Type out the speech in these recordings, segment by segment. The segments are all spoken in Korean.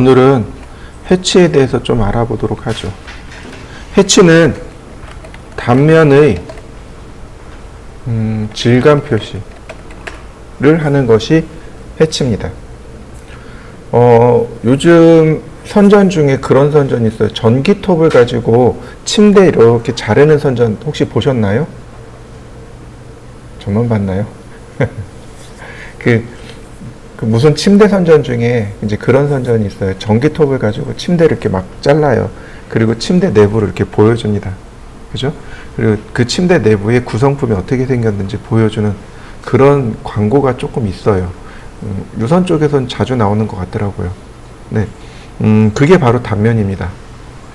오늘은 해치에 대해서 좀 알아보도록 하죠. 해치는 단면의 질감 표시를 하는 것이 해치입니다. 요즘 선전 중에 그런 선전이 있어요. 전기톱을 가지고 침대 이렇게 자르는 선전 혹시 보셨나요? 저만 봤나요? 그 무슨 침대 선전 중에 이제 그런 선전이 있어요. 전기톱을 가지고 침대를 이렇게 막 잘라요. 그리고 침대 내부를 이렇게 보여줍니다. 그죠? 그리고 그 침대 내부의 구성품이 어떻게 생겼는지 보여주는 그런 광고가 조금 있어요. 유선 쪽에서는 자주 나오는 것 같더라고요. 네. 그게 바로 단면입니다.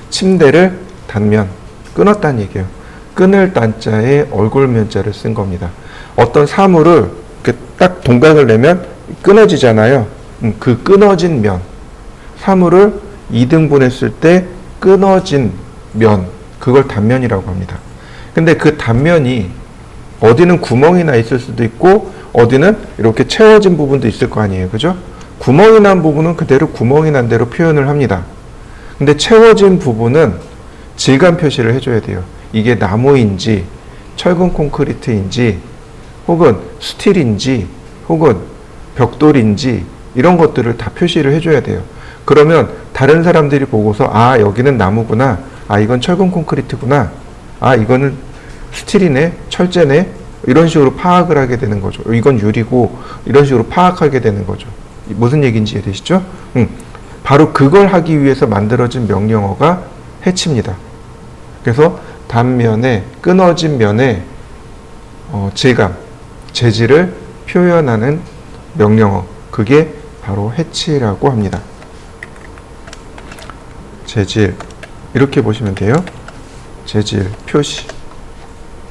침대를 단면, 끊었다는 얘기예요. 끊을 단자에 얼굴면자를 쓴 겁니다. 어떤 사물을 이렇게 딱 동강을 내면 끊어지잖아요. 그 끊어진 면, 사물을 2등분했을 때 끊어진 면, 그걸 단면이라고 합니다. 근데 그 단면이 어디는 구멍이 나 있을 수도 있고 어디는 이렇게 채워진 부분도 있을 거 아니에요. 그죠? 구멍이 난 부분은 그대로 구멍이 난 대로 표현을 합니다. 근데 채워진 부분은 질감 표시를 해줘야 돼요. 이게 나무인지 철근 콘크리트인지 혹은 스틸인지 혹은 벽돌인지 이런 것들을 다 표시를 해줘야 돼요. 그러면 다른 사람들이 보고서 아 여기는 나무구나, 아 이건 철근 콘크리트구나, 아 이거는 스틸이네, 철제네, 이런 식으로 파악을 하게 되는 거죠. 이건 유리고 이런 식으로 파악하게 되는 거죠. 무슨 얘기인지 이해되시죠? 바로 그걸 하기 위해서 만들어진 명령어가 해치입니다. 그래서 단면에 끊어진 면에 질감, 재질을 표현하는 명령어, 그게 바로 해치라고 합니다. 재질 이렇게 보시면 돼요. 재질 표시.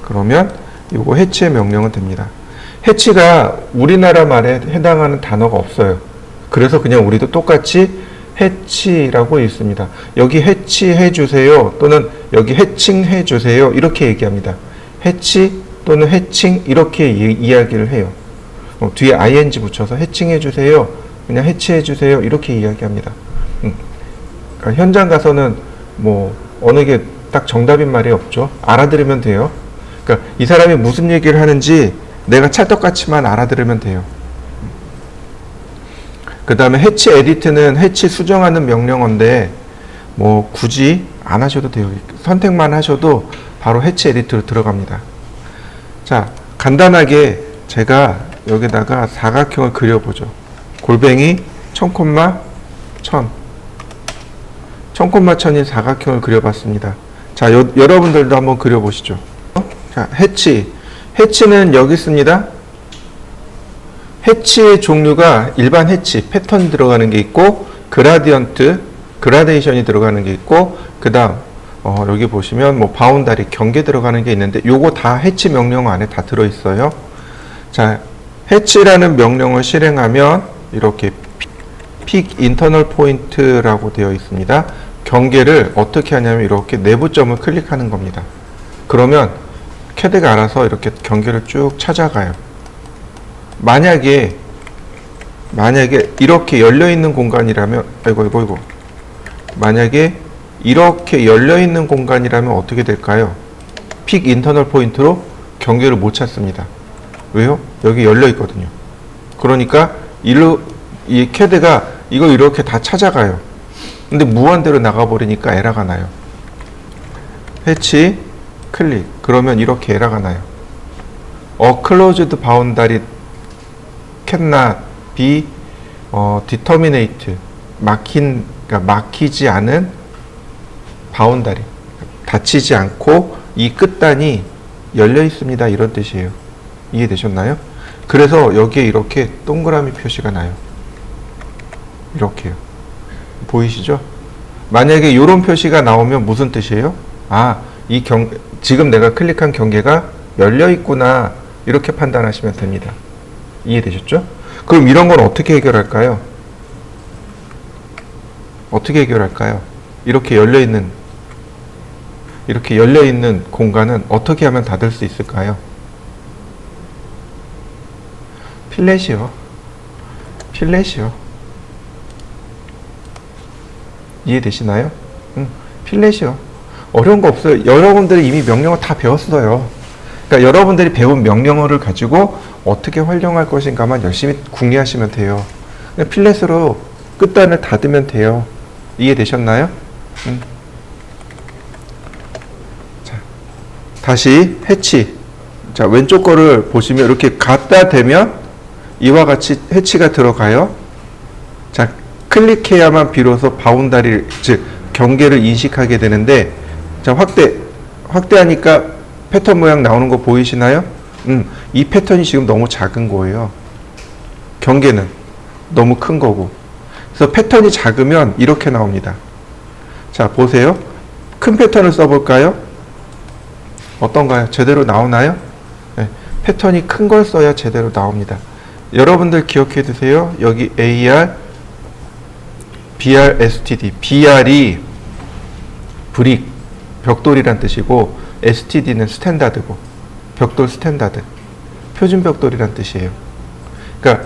그러면 이거 해치의 명령은 됩니다. 해치가 우리나라 말에 해당하는 단어가 없어요. 그래서 그냥 우리도 똑같이 해치라고 있습니다. 여기 해치해 주세요 또는 여기 해칭해 주세요 이렇게 얘기합니다. 해치 또는 해칭 이렇게 이야기를 해요. 뒤에 ing 붙여서 해칭해 주세요, 그냥 해치해 주세요 이렇게 이야기합니다. 그러니까 현장 가서는 뭐 어느 게 딱 정답인 말이 없죠. 알아들으면 돼요. 그러니까 이 사람이 무슨 얘기를 하는지 내가 찰떡같이만 알아들으면 돼요. 그 다음에 해치 에디트는 해치 수정하는 명령어인데 뭐 굳이 안 하셔도 돼요. 선택만 하셔도 바로 해치 에디트로 들어갑니다. 자, 간단하게 제가 여기다가 사각형을 그려보죠. 골뱅이 1000, 1000 1000인 사각형을 그려봤습니다. 자, 여러분들도 한번 그려보시죠. 자, 해치는 여기 있습니다. 해치의 종류가 일반 해치, 패턴 들어가는 게 있고 그라데이션이 들어가는 게 있고 그 다음 여기 보시면 뭐 바운다리, 경계 들어가는 게 있는데 요거 다 해치 명령어 안에 다 들어있어요. 자, 해치라는 명령을 실행하면 이렇게 픽 인터널 포인트라고 되어 있습니다. 경계를 어떻게 하냐면 이렇게 내부점을 클릭하는 겁니다. 그러면 캐드가 알아서 이렇게 경계를 쭉 찾아가요. 만약에 이렇게 열려있는 공간이라면 아이고 만약에 이렇게 열려있는 공간이라면 어떻게 될까요? 픽 인터널 포인트로 경계를 못 찾습니다. 왜요? 여기 열려있거든요. 그러니까 이 캐드가 이걸 이렇게 다 찾아가요. 근데 무한대로 나가버리니까 에러가 나요. 해치 클릭 그러면 이렇게 에러가 나요. closed boundary cannot be determinate 그러니까 막히지 않은 바운다리, 닫히지 않고 이 끝단이 열려 있습니다 이런 뜻이에요. 이해되셨나요? 그래서 여기에 이렇게 동그라미 표시가 나요. 이렇게요. 보이시죠? 만약에 이런 표시가 나오면 무슨 뜻이에요? 아, 지금 내가 클릭한 경계가 열려 있구나 이렇게 판단하시면 됩니다. 이해되셨죠? 그럼 이런 건 어떻게 해결할까요? 이렇게 열려 있는 공간은 어떻게 하면 닫을 수 있을까요? 필렛이요. 이해되시나요? 필렛이요. 어려운 거 없어요. 여러분들이 이미 명령어 다 배웠어요. 그러니까 여러분들이 배운 명령어를 가지고 어떻게 활용할 것인가만 열심히 궁리하시면 돼요. 그냥 필렛으로 끝단을 닫으면 돼요. 이해되셨나요? 자, 다시 해치. 자, 왼쪽 거를 보시면 이렇게 갖다 대면 이와 같이 해치가 들어가요. 자, 클릭해야만 비로소 바운다리를, 즉 경계를 인식하게 되는데, 자, 확대하니까 패턴 모양 나오는 거 보이시나요? 이 패턴이 지금 너무 작은 거예요. 경계는 너무 큰 거고. 그래서 패턴이 작으면 이렇게 나옵니다. 자, 보세요. 큰 패턴을 써볼까요? 어떤가요? 제대로 나오나요? 네, 패턴이 큰 걸 써야 제대로 나옵니다. 여러분들 기억해 두세요. 여기 AR, BR, STD. BR이 브릭, 벽돌이란 뜻이고, STD는 스탠다드고, 벽돌 스탠다드, 표준 벽돌이란 뜻이에요. 그러니까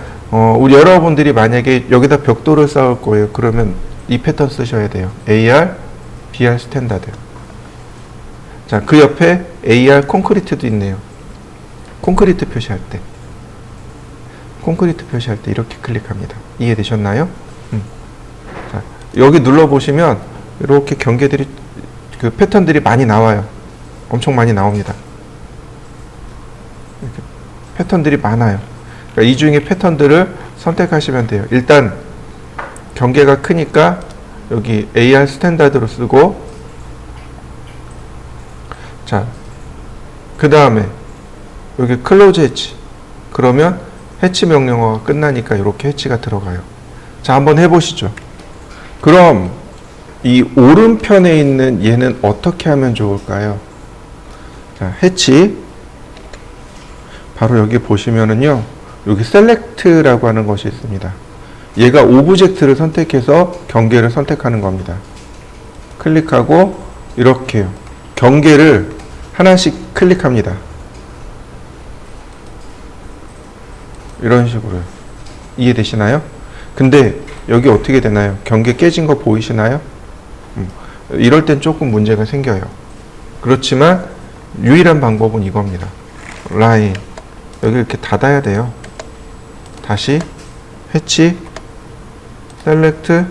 우리 여러분들이 만약에 여기다 벽돌을 쌓을 거예요. 그러면 이 패턴 쓰셔야 돼요. AR, BR 스탠다드. 자, 그 옆에 AR 콘크리트도 있네요. 콘크리트 표시할 때. 콘크리트 표시할 때 이렇게 클릭합니다. 이해되셨나요? 자, 여기 눌러보시면 이렇게 경계들이, 그 패턴들이 많이 나와요. 엄청 많이 나옵니다. 이렇게 패턴들이 많아요. 그러니까 이 중에 패턴들을 선택하시면 돼요. 일단 경계가 크니까 여기 AR 스탠다드로 쓰고, 자, 그 다음에 여기 클로즈 해치. 그러면 해치 명령어가 끝나니까 이렇게 해치가 들어가요. 자, 한번 해보시죠. 그럼 이 오른편에 있는 얘는 어떻게 하면 좋을까요? 자, 해치. 바로 여기 보시면은요, 여기 셀렉트라고 하는 것이 있습니다. 얘가 오브젝트를 선택해서 경계를 선택하는 겁니다. 클릭하고 이렇게요. 경계를 하나씩 클릭합니다. 이런 식으로요. 이해되시나요? 근데 여기 어떻게 되나요? 경계 깨진 거 보이시나요? 이럴 땐 조금 문제가 생겨요. 그렇지만 유일한 방법은 이겁니다. 라인. 여기 이렇게 닫아야 돼요. 다시 해치, 셀렉트,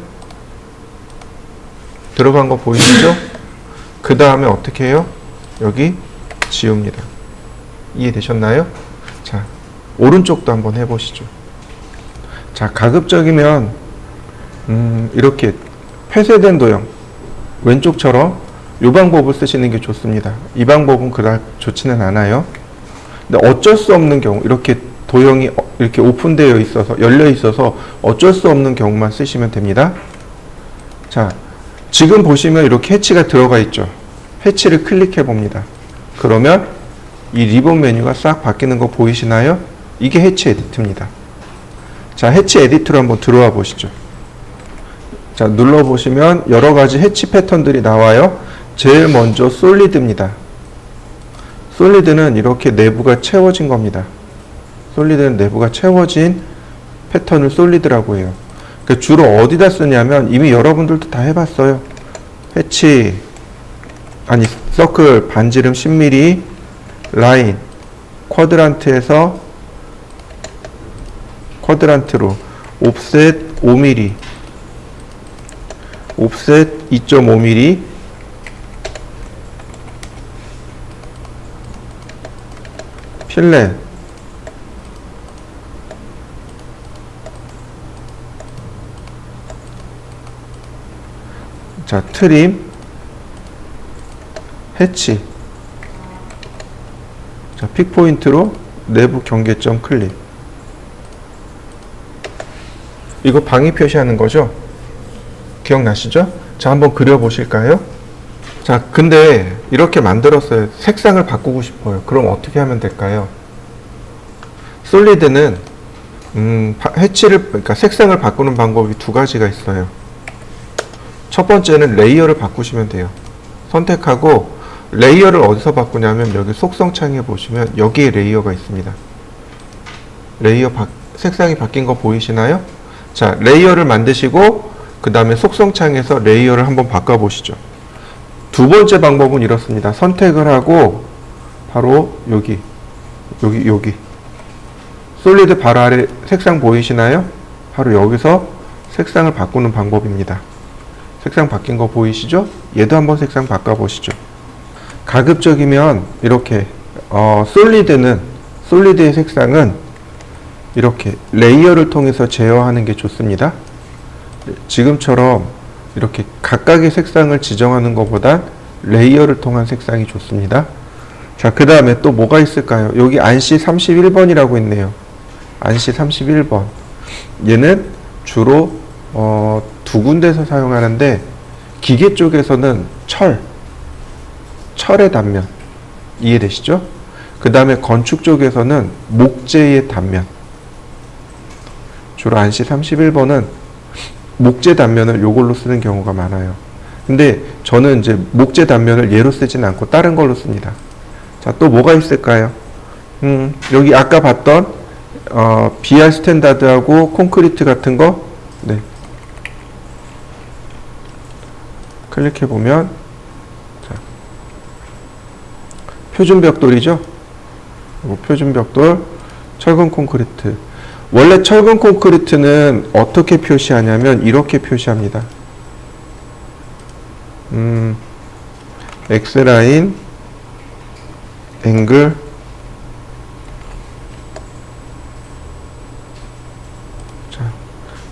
들어간 거 보이시죠? 그 다음에 어떻게 해요? 여기 지웁니다. 이해되셨나요? 자, 오른쪽도 한번 해보시죠. 자, 가급적이면 이렇게 폐쇄된 도형, 왼쪽처럼 이 방법을 쓰시는 게 좋습니다. 이 방법은 그닥 좋지는 않아요. 근데 어쩔 수 없는 경우, 이렇게 도형이 이렇게 오픈되어 있어서, 열려 있어서 어쩔 수 없는 경우만 쓰시면 됩니다. 자, 지금 보시면 이렇게 해치가 들어가 있죠. 해치를 클릭해 봅니다. 그러면 이 리본 메뉴가 싹 바뀌는 거 보이시나요? 이게 해치 에디트입니다. 자, 해치 에디트로 한번 들어와 보시죠. 자, 눌러보시면 여러 가지 해치 패턴들이 나와요. 제일 먼저 솔리드입니다. 솔리드는 이렇게 내부가 채워진 겁니다. 솔리드는 내부가 채워진 패턴을 솔리드라고 해요. 그러니까 주로 어디다 쓰냐면 이미 여러분들도 다 해봤어요. 해치, 아니 서클 반지름 10mm, 라인, 쿼드란트에서 쿼드란트로, 옵셋 5mm, 옵셋 2.5mm, 필렛, 자, 트림, 해치, 자, 픽포인트로 내부 경계점 클릭. 이거 방위 표시하는 거죠? 기억나시죠? 자, 한번 그려보실까요? 자, 근데 이렇게 만들었어요. 색상을 바꾸고 싶어요. 그럼 어떻게 하면 될까요? 솔리드는 해치를, 그러니까 색상을 바꾸는 방법이 두 가지가 있어요. 첫 번째는 레이어를 바꾸시면 돼요. 선택하고 레이어를 어디서 바꾸냐면 여기 속성 창에 보시면 여기에 레이어가 있습니다. 레이어 색상이 바뀐 거 보이시나요? 자, 레이어를 만드시고 그 다음에 속성창에서 레이어를 한번 바꿔보시죠. 두 번째 방법은 이렇습니다. 선택을 하고 바로 여기 솔리드 바로 아래 색상 보이시나요? 바로 여기서 색상을 바꾸는 방법입니다. 색상 바뀐 거 보이시죠? 얘도 한번 색상 바꿔보시죠. 가급적이면 이렇게 솔리드의 색상은 이렇게 레이어를 통해서 제어하는 게 좋습니다. 지금처럼 이렇게 각각의 색상을 지정하는 것보다 레이어를 통한 색상이 좋습니다. 자, 그 다음에 또 뭐가 있을까요? 여기 안시 31번이라고 있네요. 안시 31번. 얘는 주로 두 군데서 사용하는데 기계 쪽에서는 철의 단면 이해되시죠? 그 다음에 건축 쪽에서는 목재의 단면. 주로 안시 31번은 목재 단면을 요걸로 쓰는 경우가 많아요. 근데 저는 이제 목재 단면을 얘로 쓰진 않고 다른 걸로 씁니다. 자, 또 뭐가 있을까요? 여기 아까 봤던 BR 스탠다드하고 콘크리트 같은 거, 네. 클릭해 보면 자, 표준 벽돌이죠. 표준 벽돌, 철근 콘크리트. 원래 철근 콘크리트는 어떻게 표시하냐면 이렇게 표시합니다. X라인, 앵글, 자,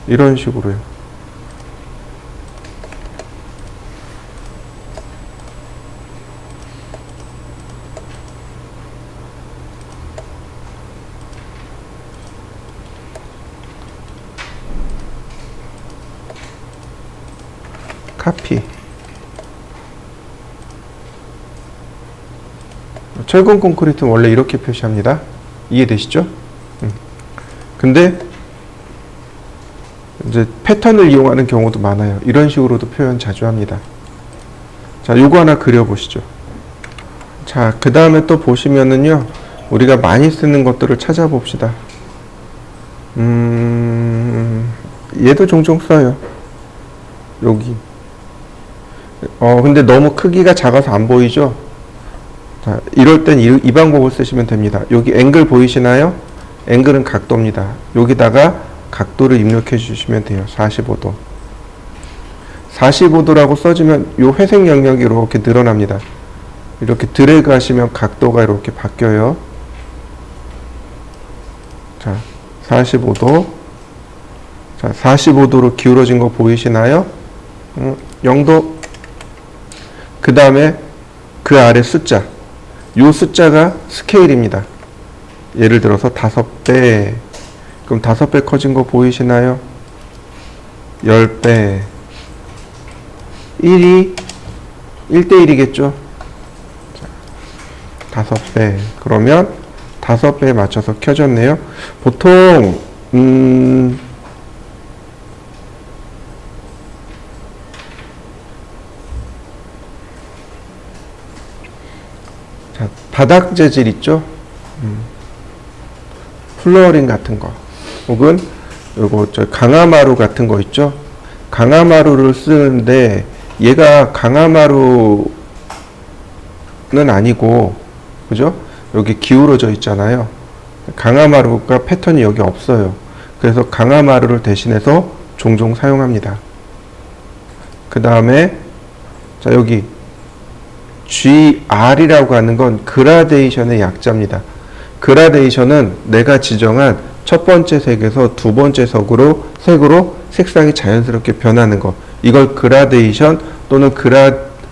이런 식으로요. 카피. 철근 콘크리트는 원래 이렇게 표시합니다. 이해되시죠? 근데 이제 패턴을 이용하는 경우도 많아요. 이런 식으로도 표현 자주 합니다. 자, 요거 하나 그려보시죠. 자, 그 다음에 또 보시면은요, 우리가 많이 쓰는 것들을 찾아봅시다. 얘도 종종 써요. 여기. 근데 너무 크기가 작아서 안 보이죠? 자, 이럴 땐 이 방법을 쓰시면 됩니다. 여기 앵글 보이시나요? 앵글은 각도입니다. 여기다가 각도를 입력해 주시면 돼요. 45도. 45도라고 써주면 이 회색 영역이 이렇게 늘어납니다. 이렇게 드래그 하시면 각도가 이렇게 바뀌어요. 자, 45도. 자, 45도로 기울어진 거 보이시나요? 0도. 그 다음에 그 아래 숫자. 요 숫자가 스케일입니다. 예를 들어서 5배. 그럼 5배 커진 거 보이시나요? 10배. 1이 1대1이겠죠? 5배. 그러면 5배에 맞춰서 켜졌네요. 보통, 자, 바닥 재질 있죠? 플로어링 같은 거. 혹은, 요거, 강화마루 같은 거 있죠? 강화마루를 쓰는데, 얘가 강화마루는 아니고, 그죠? 여기 기울어져 있잖아요. 강화마루가 패턴이 여기 없어요. 그래서 강화마루를 대신해서 종종 사용합니다. 그 다음에, 자, 여기, GR이라고 하는 건 그라데이션의 약자입니다. 그라데이션은 내가 지정한 첫 번째 색에서 두 번째 색으로 색상이 자연스럽게 변하는 것. 이걸 그라데이션 또는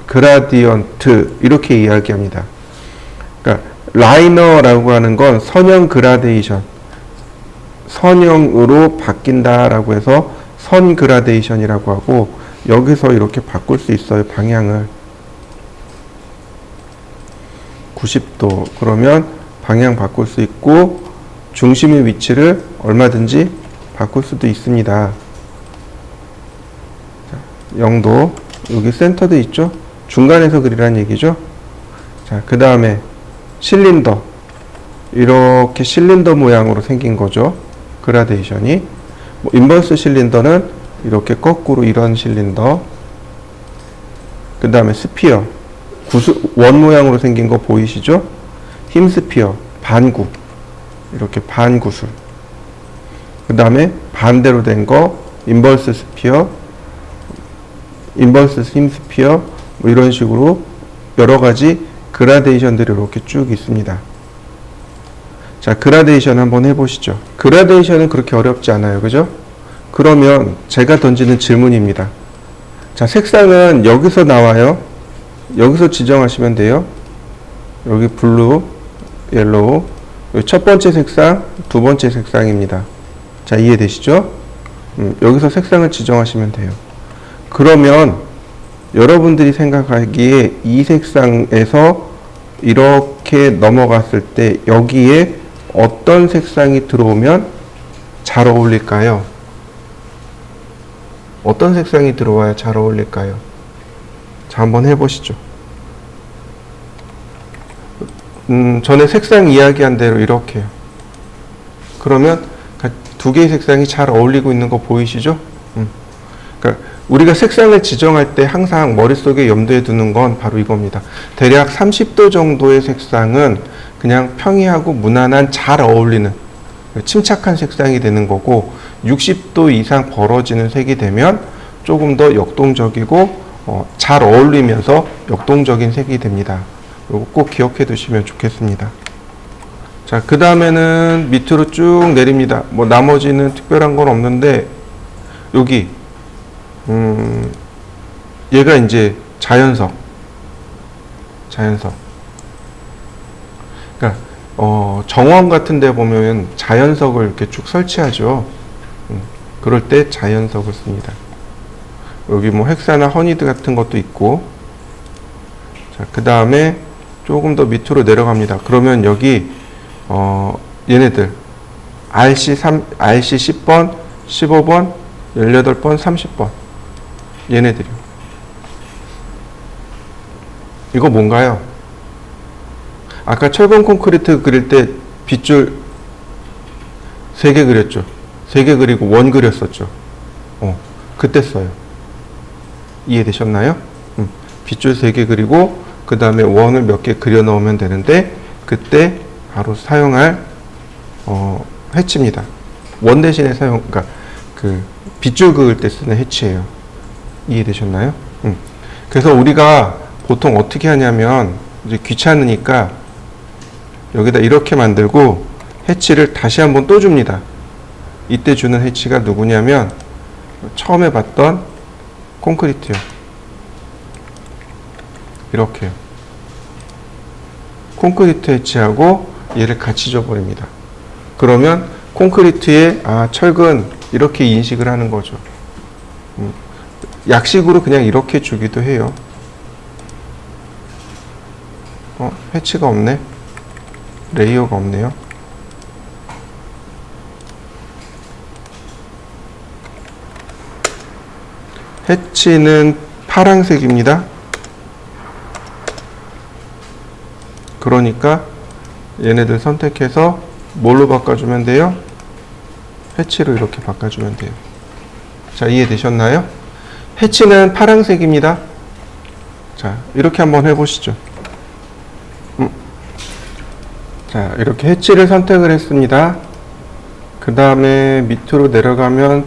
그라디언트 이렇게 이야기합니다. 그러니까 라이너라고 하는 건 선형 그라데이션, 선형으로 바뀐다라고 해서 선 그라데이션이라고 하고 여기서 이렇게 바꿀 수 있어요. 방향을 90도 그러면 방향 바꿀 수 있고 중심의 위치를 얼마든지 바꿀 수도 있습니다. 0도 여기 센터도 있죠. 중간에서 그리라는 얘기죠. 자, 그 다음에 실린더 이렇게 실린더 모양으로 생긴 거죠. 그라데이션이 인버스 실린더는 이렇게 거꾸로 이런 실린더, 그 다음에 스피어, 원 모양으로 생긴 거 보이시죠? 힘 스피어, 반구, 이렇게 반구슬. 그 다음에 반대로 된 거 인버스 스피어, 인버스 힘 스피어, 뭐 이런 식으로 여러 가지 그라데이션들이 이렇게 쭉 있습니다. 자, 그라데이션 한번 해보시죠. 그라데이션은 그렇게 어렵지 않아요. 그죠? 그러면 제가 던지는 질문입니다. 자, 색상은 여기서 나와요. 여기서 지정하시면 돼요. 여기 블루, 옐로우. 첫 번째 색상, 두 번째 색상입니다. 자, 이해되시죠? 여기서 색상을 지정하시면 돼요. 그러면 여러분들이 생각하기에 이 색상에서 이렇게 넘어갔을 때 여기에 어떤 색상이 들어오면 잘 어울릴까요? 어떤 색상이 들어와야 잘 어울릴까요? 자, 한번 해보시죠. 전에 색상 이야기한 대로 이렇게요. 그러면 두 개의 색상이 잘 어울리고 있는 거 보이시죠? 그러니까 우리가 색상을 지정할 때 항상 머릿속에 염두에 두는 건 바로 이겁니다. 대략 30도 정도의 색상은 그냥 평이하고 무난한 잘 어울리는 침착한 색상이 되는 거고, 60도 이상 벌어지는 색이 되면 조금 더 역동적이고 잘 어울리면서 역동적인 색이 됩니다. 이거 꼭 기억해 두시면 좋겠습니다. 자, 그 다음에는 밑으로 쭉 내립니다. 뭐 나머지는 특별한 건 없는데, 여기 얘가 이제 자연석. 그러니까 정원 같은 데 보면 자연석을 이렇게 쭉 설치하죠. 그럴 때 자연석을 씁니다. 여기 뭐 헥사나 허니드 같은 것도 있고. 자, 그 다음에 조금 더 밑으로 내려갑니다. 그러면 여기 얘네들 RC 10번, 15번, 18번, 30번 얘네들이요. 이거 뭔가요? 아까 철근 콘크리트 그릴 때 빗줄 3개 그렸죠. 3개 그리고 원 그렸었죠. 그때 써요. 이해되셨나요? 빗줄 3개 그리고 그 다음에 원을 몇 개 그려 넣으면 되는데, 그때 바로 사용할 해치입니다. 원 대신에 그러니까 그 빗줄 그을 때 쓰는 해치예요. 이해되셨나요? 그래서 우리가 보통 어떻게 하냐면, 이제 귀찮으니까 여기다 이렇게 만들고 해치를 다시 한번 또 줍니다. 이때 주는 해치가 누구냐면 처음에 봤던 콘크리트요. 이렇게요. 콘크리트 해치하고 얘를 같이 줘버립니다. 그러면 콘크리트에 철근 이렇게 인식을 하는 거죠. 약식으로 그냥 이렇게 주기도 해요. 해치가 없네. 레이어가 없네요. 해치는 파란색입니다. 그러니까 얘네들 선택해서 뭘로 바꿔주면 돼요? 해치로 이렇게 바꿔주면 돼요. 자, 이해되셨나요? 해치는 파란색입니다. 자, 이렇게 한번 해보시죠. 자, 이렇게 해치를 선택을 했습니다. 그 다음에 밑으로 내려가면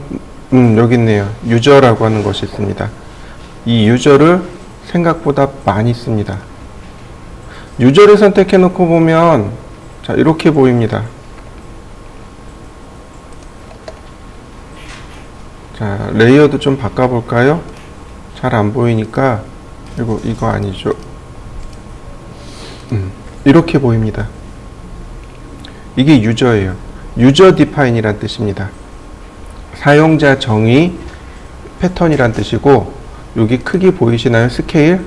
여기 있네요. 유저라고 하는 것이 있습니다. 이 유저를 생각보다 많이 씁니다. 유저를 선택해 놓고 보면 자, 이렇게 보입니다. 자, 레이어도 좀 바꿔볼까요? 잘 안 보이니까 이거 아니죠. 이렇게 보입니다. 이게 유저예요. 유저 디파인이란 뜻입니다. 사용자 정의 패턴이란 뜻이고, 여기 크기 보이시나요? 스케일?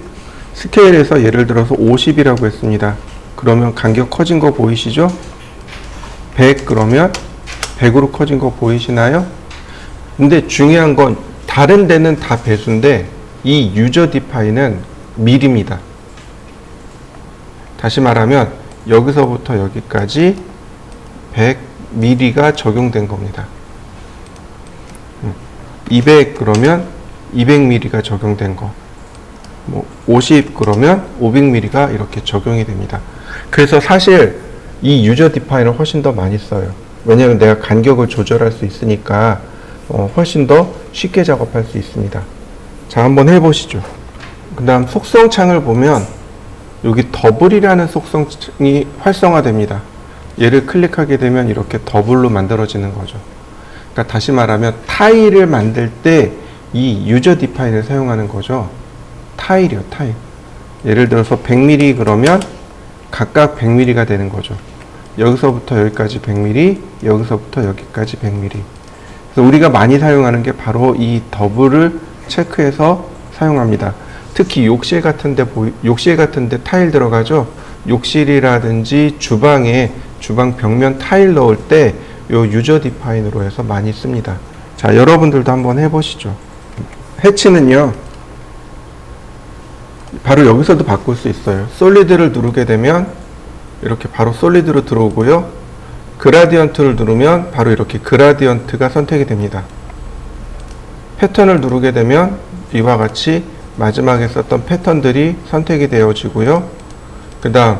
스케일에서 예를 들어서 50이라고 했습니다. 그러면 간격 커진 거 보이시죠? 100 그러면 100으로 커진 거 보이시나요? 근데 중요한 건 다른 데는 다 배수인데 이 유저 디파인은 밀입니다. 다시 말하면 여기서부터 여기까지 100mm가 적용된 겁니다. 200 그러면 200ml가 적용된 거, 뭐 50 그러면 500ml가 이렇게 적용이 됩니다. 그래서 사실 이 유저 디파인을 훨씬 더 많이 써요. 왜냐하면 내가 간격을 조절할 수 있으니까 훨씬 더 쉽게 작업할 수 있습니다. 자, 한번 해보시죠. 그 다음 속성창을 보면 여기 더블이라는 속성이 활성화됩니다. 얘를 클릭하게 되면 이렇게 더블로 만들어지는 거죠. 그러니까 다시 말하면 타일을 만들 때 이 유저 디파인을 사용하는 거죠. 타일이요, 타일. 예를 들어서 100mm 그러면 각각 100mm가 되는 거죠. 여기서부터 여기까지 100mm, 여기서부터 여기까지 100mm. 그래서 우리가 많이 사용하는 게 바로 이 더블을 체크해서 사용합니다. 특히 욕실 같은데 타일 들어가죠. 욕실이라든지 주방에 주방 벽면 타일 넣을 때 요 유저 디파인으로 해서 많이 씁니다. 자, 여러분들도 한번 해보시죠. 해치는요, 바로 여기서도 바꿀 수 있어요. 솔리드를 누르게 되면 이렇게 바로 솔리드로 들어오고요. 그라디언트를 누르면 바로 이렇게 그라디언트가 선택이 됩니다. 패턴을 누르게 되면 이와 같이 마지막에 썼던 패턴들이 선택이 되어지고요. 그 다음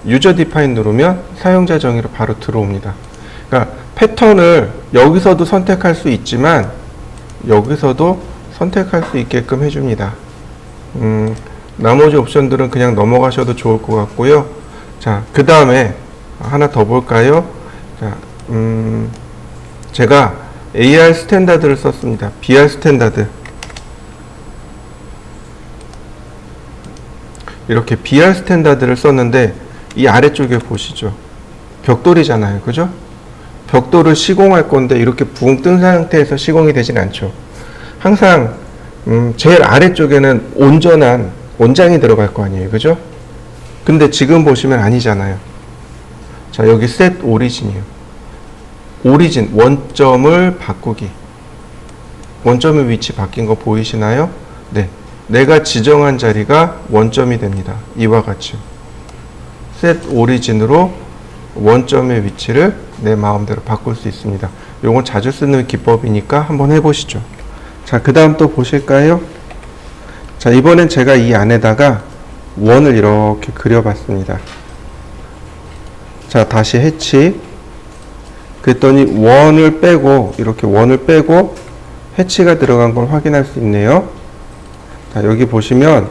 유저 디파인 누르면 사용자 정의로 바로 들어옵니다. 그러니까 패턴을 여기서도 선택할 수 있지만 여기서도 선택할 수 있게끔 해줍니다. 나머지 옵션들은 그냥 넘어가셔도 좋을 것 같고요. 자, 그 다음에 하나 더 볼까요? 자, 제가 AR 스탠다드를 썼습니다. BR 스탠다드. 이렇게 BR 스탠다드를 썼는데 이 아래쪽에 보시죠. 벽돌이잖아요. 그죠? 벽돌을 시공할 건데 이렇게 붕 뜬 상태에서 시공이 되진 않죠. 항상 제일 아래쪽에는 온전한 온장이 들어갈 거 아니에요. 그죠? 근데 지금 보시면 아니잖아요. 자, 여기 셋 오리진이에요. 오리진, 원점을 바꾸기. 원점의 위치 바뀐 거 보이시나요? 네. 내가 지정한 자리가 원점이 됩니다. 이와 같이. 셋 오리진으로 원점의 위치를 내 마음대로 바꿀 수 있습니다. 요건 자주 쓰는 기법이니까 한번 해보시죠. 자, 그 다음 또 보실까요? 자, 이번엔 제가 이 안에다가 원을 이렇게 그려봤습니다. 자, 다시 해치. 그랬더니 원을 빼고, 이렇게 원을 빼고 해치가 들어간 걸 확인할 수 있네요. 자, 여기 보시면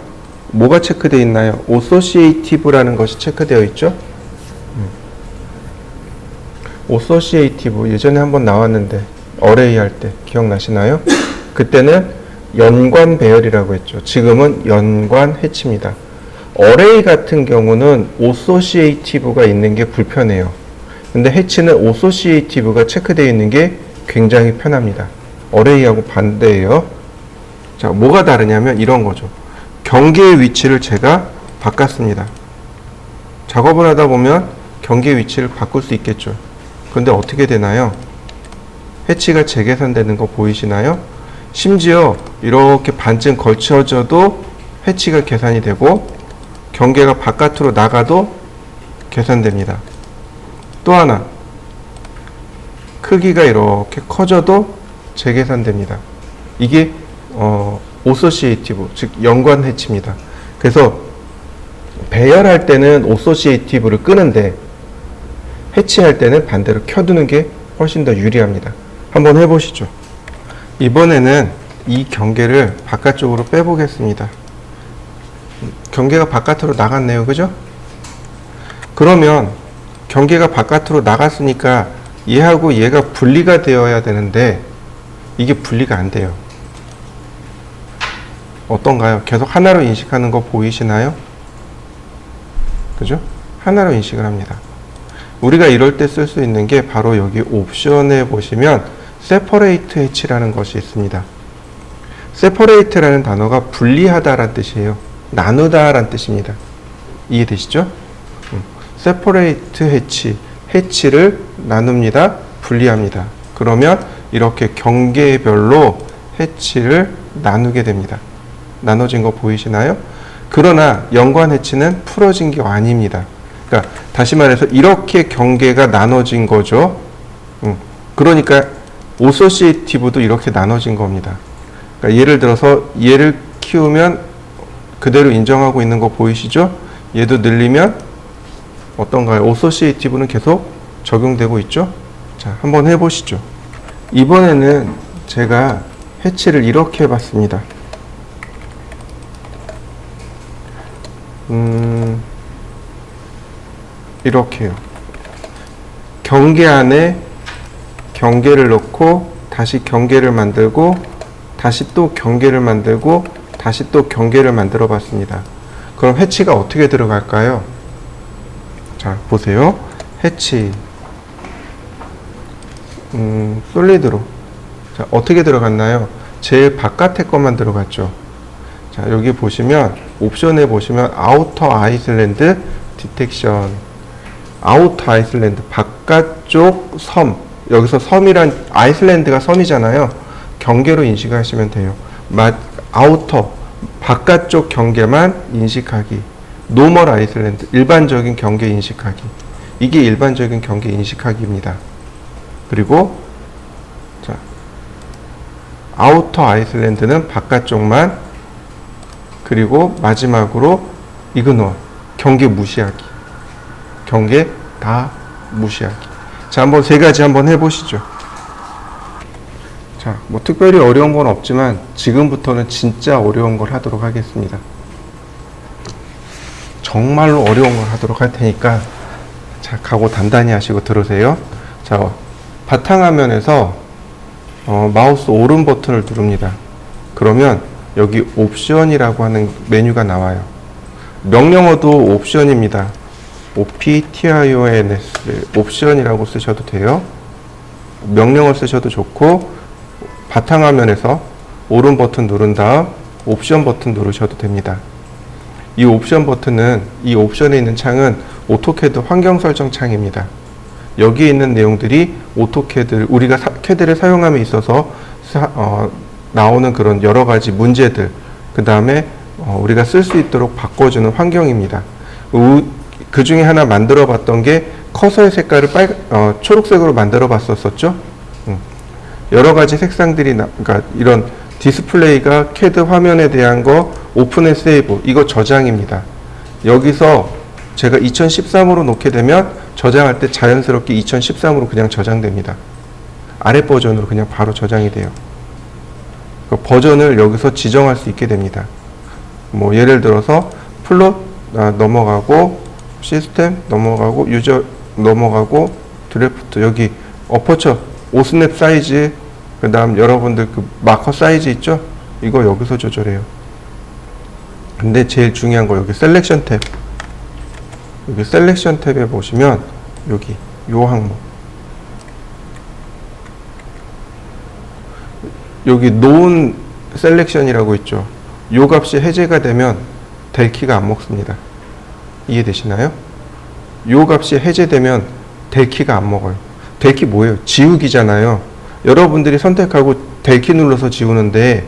뭐가 체크되어 있나요? Associative라는 것이 체크되어 있죠? Associative 예전에 한번 나왔는데 어레이 할 때 기억나시나요? 그때는 연관 배열이라고 했죠. 지금은 연관 해치입니다. 어레이 같은 경우는 Associative가 있는 게 불편해요. 근데 해치는 Associative가 체크되어 있는 게 굉장히 편합니다. 어레이하고 반대예요. 자, 뭐가 다르냐면 이런 거죠. 경계의 위치를 제가 바꿨습니다. 작업을 하다 보면 경계의 위치를 바꿀 수 있겠죠. 근데 어떻게 되나요? 해치가 재계산되는 거 보이시나요? 심지어 이렇게 반쯤 걸쳐져도 해치가 계산이 되고 경계가 바깥으로 나가도 계산됩니다. 또 하나, 크기가 이렇게 커져도 재계산됩니다. 이게 Associative, 즉 연관 해치입니다. 그래서 배열할 때는 Associative를 끄는데 해치할 때는 반대로 켜두는 게 훨씬 더 유리합니다. 한번 해보시죠. 이번에는 이 경계를 바깥쪽으로 빼보겠습니다. 경계가 바깥으로 나갔네요. 그죠? 그러면 경계가 바깥으로 나갔으니까 얘하고 얘가 분리가 되어야 되는데 이게 분리가 안 돼요. 어떤가요? 계속 하나로 인식하는 거 보이시나요? 그죠? 하나로 인식을 합니다. 우리가 이럴 때 쓸 수 있는 게 바로 여기 옵션에 보시면 separate hatch라는 것이 있습니다. separate라는 단어가 분리하다라는 뜻이에요. 나누다라는 뜻입니다. 이해되시죠? separate hatch, 해치를 나눕니다. 분리합니다. 그러면 이렇게 경계별로 해치를 나누게 됩니다. 나눠진 거 보이시나요? 그러나 연관 해치는 풀어진 게 아닙니다. 그러니까 다시 말해서 이렇게 경계가 나눠진 거죠. 그러니까 오소시에이티브도 이렇게 나눠진 겁니다. 그러니까 예를 들어서 얘를 키우면 그대로 인정하고 있는 거 보이시죠? 얘도 늘리면 어떤가요? 오소시에이티브는 계속 적용되고 있죠? 자, 한번 해보시죠. 이번에는 제가 해치를 이렇게 해봤습니다. 이렇게요. 경계 안에 경계를 넣고 다시 경계를 만들고 다시 또 경계를 만들고 다시 또 경계를 만들어 봤습니다. 그럼 해치가 어떻게 들어갈까요? 자, 보세요. 해치 솔리드로. 자, 어떻게 들어갔나요? 제일 바깥에 것만 들어갔죠. 자, 여기 보시면 옵션에 보시면 아우터 아이슬란드 디텍션, 아우터 아이슬란드 바깥쪽 섬. 여기서 섬이란 아이슬란드가 섬이잖아요. 경계로 인식하시면 돼요. 아우터 바깥쪽 경계만 인식하기. 노멀 아이슬란드 일반적인 경계 인식하기. 이게 일반적인 경계 인식하기입니다. 그리고 자, 아우터 아이슬란드는 바깥쪽만, 그리고 마지막으로 이그노어 경계 무시하기. 경계 다 무시하기. 자, 한번 세 가지 한번 해보시죠. 자, 뭐 특별히 어려운 건 없지만 지금부터는 진짜 어려운 걸 하도록 하겠습니다. 정말로 어려운 걸 하도록 할 테니까 자, 각오 단단히 하시고 들으세요. 자, 바탕화면에서 마우스 오른 버튼을 누릅니다. 그러면 여기 옵션이라고 하는 메뉴가 나와요. 명령어도 옵션입니다. OPTIONS 옵션이라고 쓰셔도 돼요. 명령어 쓰셔도 좋고, 바탕화면에서 오른 버튼 누른 다음 옵션 버튼 누르셔도 됩니다. 이 옵션 버튼은, 이 옵션에 있는 창은 오토캐드 환경 설정 창입니다. 여기에 있는 내용들이 오토캐드, 우리가 캐드를 사용함에 있어서 나오는 그런 여러 가지 문제들, 그 다음에 우리가 쓸 수 있도록 바꿔주는 환경입니다. 그 중에 하나 만들어 봤던 게 커서의 색깔을 초록색으로 만들어 봤었죠. 여러 가지 색상들이 그러니까 이런 디스플레이가 캐드 화면에 대한 거, 오픈 앤 세이브, 이거 저장입니다. 여기서 제가 2013으로 놓게 되면 저장할 때 자연스럽게 2013으로 그냥 저장됩니다. 아래 버전으로 그냥 바로 저장이 돼요. 그 버전을 여기서 지정할 수 있게 됩니다. 뭐 예를 들어서 플롯 넘어가고, 시스템 넘어가고, 유저 넘어가고, 드래프트, 여기 어퍼처 오스냅 사이즈, 그 다음 여러분들 그 마커 사이즈 있죠? 이거 여기서 조절해요. 근데 제일 중요한 거 여기 셀렉션 탭, 여기 셀렉션 탭에 보시면 여기 요 항목, 여기 논 셀렉션이라고 있죠. 요 값이 해제가 되면 될 키가 안 먹습니다. 이해되시나요? 요 값이 해제되면 될 키가 안 먹어요. 될 키 뭐예요? 지우기잖아요. 여러분들이 선택하고 될 키 눌러서 지우는데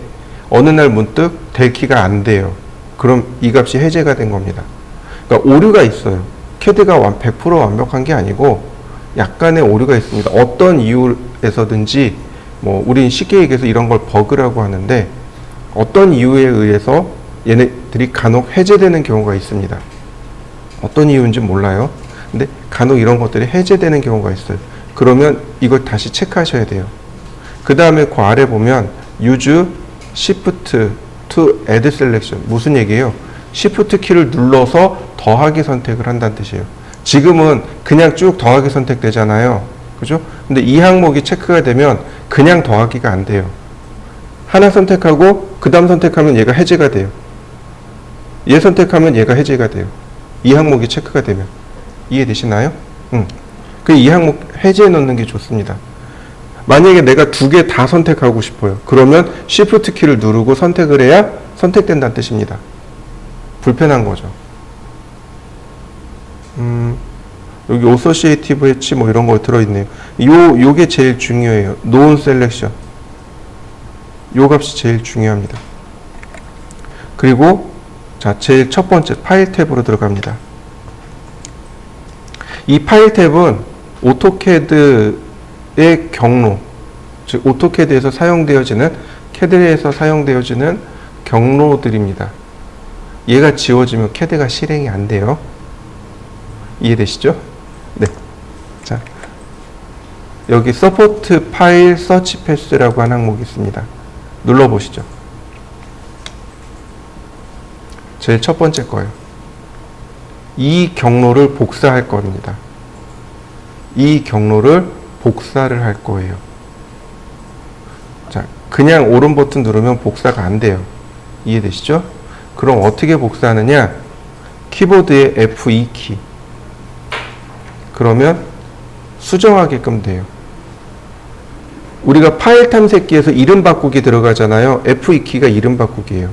어느 날 문득 될 키가 안 돼요. 그럼 이 값이 해제가 된 겁니다. 그러니까 오류가 있어요. 캐드가 100% 완벽한 게 아니고 약간의 오류가 있습니다. 어떤 이유에서든지, 뭐 우린 쉽게 얘기해서 이런 걸 버그라고 하는데, 어떤 이유에 의해서 얘네들이 간혹 해제되는 경우가 있습니다. 어떤 이유인지 몰라요. 근데 간혹 이런 것들이 해제되는 경우가 있어요. 그러면 이걸 다시 체크하셔야 돼요. 그 다음에 그 아래 보면 Use Shift to Add Selection. 무슨 얘기예요? Shift 키를 눌러서 더하기 선택을 한다는 뜻이에요. 지금은 그냥 쭉 더하기 선택되잖아요. 그죠? 근데 이 항목이 체크가 되면 그냥 더하기가 안 돼요. 하나 선택하고 그 다음 선택하면 얘가 해제가 돼요. 얘 선택하면 얘가 해제가 돼요. 이 항목이 체크가 되면. 이해되시나요? 이 항목 해제해 놓는 게 좋습니다. 만약에 내가 두 개 다 선택하고 싶어요. 그러면 Shift 키를 누르고 선택을 해야 선택된다는 뜻입니다. 불편한 거죠. 여기 Associative Hatch 뭐 이런 거 들어있네요. 요게 제일 중요해요. Non Selection. 요 값이 제일 중요합니다. 그리고 자, 제일 첫 번째 파일 탭으로 들어갑니다. 이 파일 탭은 오토캐드의 경로, 즉 오토캐드에서 사용되어지는 캐드에서 사용되어지는 경로들입니다. 얘가 지워지면 캐드가 실행이 안 돼요. 이해되시죠? 네. 자, 여기 서포트 파일 서치 패스라고 하는 항목이 있습니다. 눌러보시죠. 제일 첫 번째 거예요. 이 경로를 복사할 겁니다. 이 경로를 복사를 할 거예요. 자, 그냥 오른 버튼 누르면 복사가 안 돼요. 이해되시죠? 그럼 어떻게 복사하느냐? 키보드의 F2키. 그러면 수정하게끔 돼요. 우리가 파일 탐색기에서 이름 바꾸기 들어가잖아요. F2키가 이름 바꾸기예요.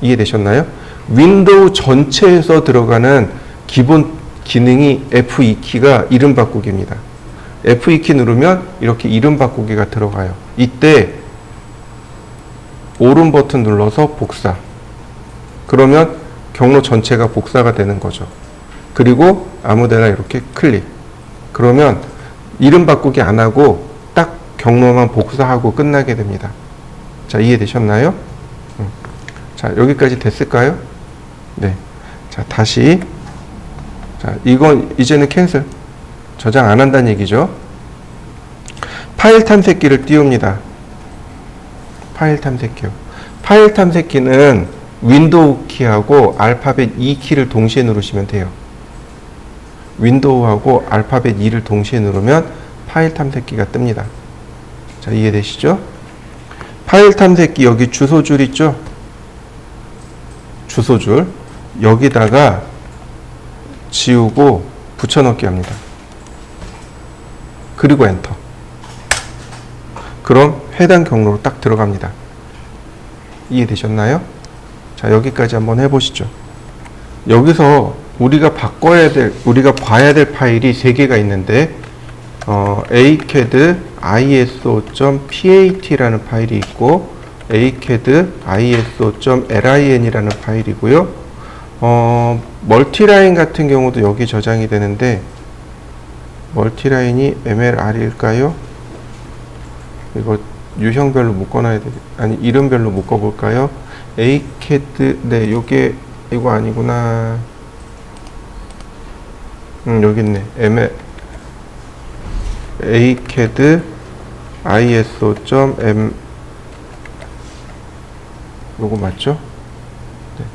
이해되셨나요? 윈도우 전체에서 들어가는 기본 기능이 F2키가 이름 바꾸기입니다. F2키 누르면 이렇게 이름 바꾸기가 들어가요. 이때 오른 버튼 눌러서 복사. 그러면 경로 전체가 복사가 되는 거죠. 그리고 아무데나 이렇게 클릭. 그러면 이름 바꾸기 안 하고 딱 경로만 복사하고 끝나게 됩니다. 자, 이해되셨나요? 자, 여기까지 됐을까요? 네. 자, 다시. 자, 이건 이제는 캔슬. 저장 안 한다는 얘기죠. 파일 탐색기를 띄웁니다. 파일 탐색기요. 파일 탐색기는 윈도우 키하고 알파벳 2키를 동시에 누르시면 돼요. 윈도우하고 알파벳 2를 동시에 누르면 파일 탐색기가 뜹니다. 자, 이해되시죠? 파일 탐색기 여기 주소줄 있죠? 주소줄 여기다가 지우고 붙여넣기 합니다. 그리고 엔터. 그럼 해당 경로로 딱 들어갑니다. 이해되셨나요? 자, 여기까지 한번 해보시죠. 여기서 우리가 우리가 봐야 될 파일이 3개가 있는데, acad iso.pat라는 파일이 있고, acad iso.lin이라는 파일이고요. 멀티라인 같은 경우도 여기 저장이 되는데, 멀티라인이 mlr일까요? 이거 유형별로 묶어놔야 되겠, 아니, 이름별로 묶어볼까요? acad, 네, 요게, 이거 아니구나. 여기 있네. acad iso.m, 요거 맞죠? 네.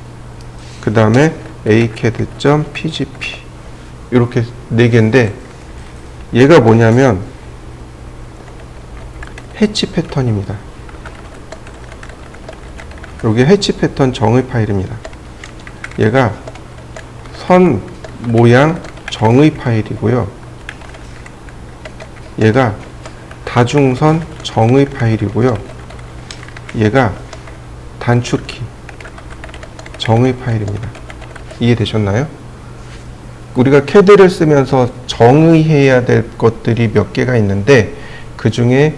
그 다음에 acad.pgp. 이렇게 4개인데, 얘가 뭐냐면, 해치 패턴입니다. 여기 해치 패턴 정의 파일입니다. 얘가 선 모양 정의 파일이고요. 얘가 다중선 정의 파일이고요. 얘가 단축키 정의 파일입니다. 이해되셨나요? 우리가 캐드를 쓰면서 정의해야 될 것들이 몇 개가 있는데, 그 중에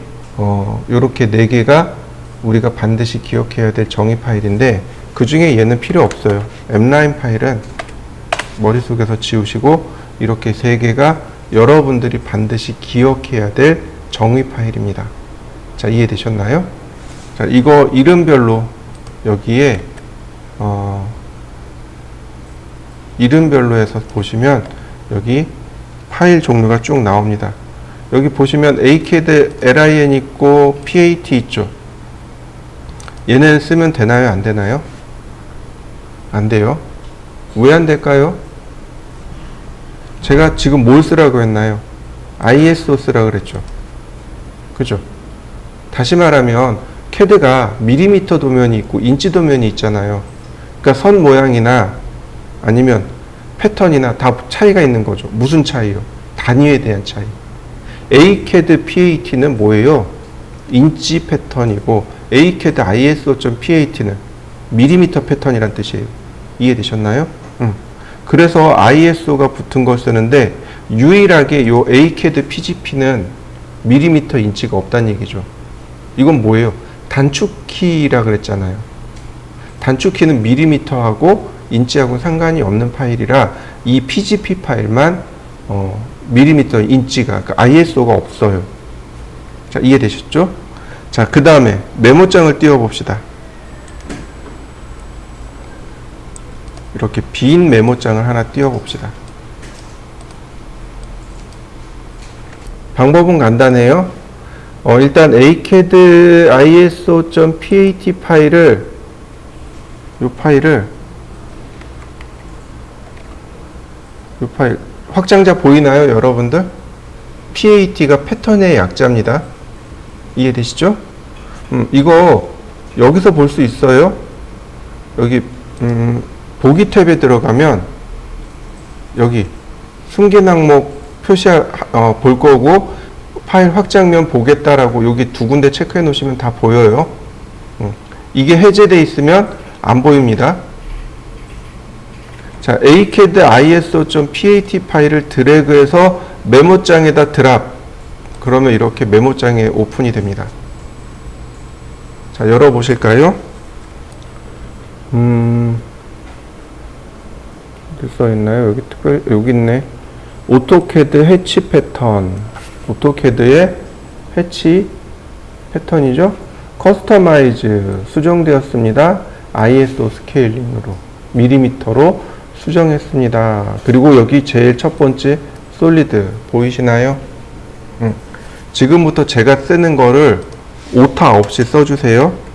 요렇게 4개가 우리가 반드시 기억해야 될 정의 파일인데, 그 중에 얘는 필요 없어요. mline 파일은 머릿속에서 지우시고, 이렇게 3개가 여러분들이 반드시 기억해야 될 정의 파일입니다. 자, 이해되셨나요? 자, 이거 이름별로 여기에 이름별로 해서 보시면 여기 파일 종류가 쭉 나옵니다. 여기 보시면 acad lin 있고 pat 있죠. 얘는 쓰면 되나요? 안 되나요? 안 돼요. 왜 안 될까요? 제가 지금 뭘 쓰라고 했나요? ISO 쓰라고 그랬죠. 그죠? 다시 말하면 캐드가 밀리미터 도면이 있고 인치 도면이 있잖아요. 그러니까 선 모양이나 아니면 패턴이나 다 차이가 있는 거죠. 무슨 차이요? 단위에 대한 차이. acad pat는 뭐예요? 인치 패턴이고 acad iso.pat는 밀리미터 패턴이란 뜻이에요. 이해되셨나요? 그래서 ISO가 붙은 걸 쓰는데, 유일하게 요 acad pgp는 밀리미터 인치가 없다는 얘기죠. 이건 뭐예요? 단축키라 그랬잖아요. 단축키는 밀리미터하고 인치하고 상관이 없는 파일이라 이 pgp 파일만 밀리미터 인치가, 그러니까 ISO가 없어요. 자, 이해되셨죠? 자, 그 다음에 메모장을 띄워봅시다. 이렇게 빈 메모장을 하나 띄워봅시다. 방법은 간단해요. 일단 acad iso.pat 파일을 이 파일 확장자 보이나요, 여러분들? pat가 패턴의 약자입니다. 이해되시죠? 이거 여기서 볼 수 있어요. 여기 보기 탭에 들어가면 여기 승계 항목 볼 거고 파일 확장면 보겠다라고 여기 두 군데 체크해 놓으시면 다 보여요. 이게 해제돼 있으면 안 보입니다. 자, acad iso.pat 파일을 드래그해서 메모장에다 드랍. 그러면 이렇게 메모장에 오픈이 됩니다. 자, 열어보실까요? 어디 써있나요? 여기 있네. 오토캐드 해치 패턴. 오토캐드의 해치 패턴이죠. 커스터마이즈 수정되었습니다. ISO 스케일링으로 밀리미터로 수정했습니다. 그리고 여기 제일 첫 번째 솔리드 보이시나요? 지금부터 제가 쓰는 거를 오타 없이 써주세요.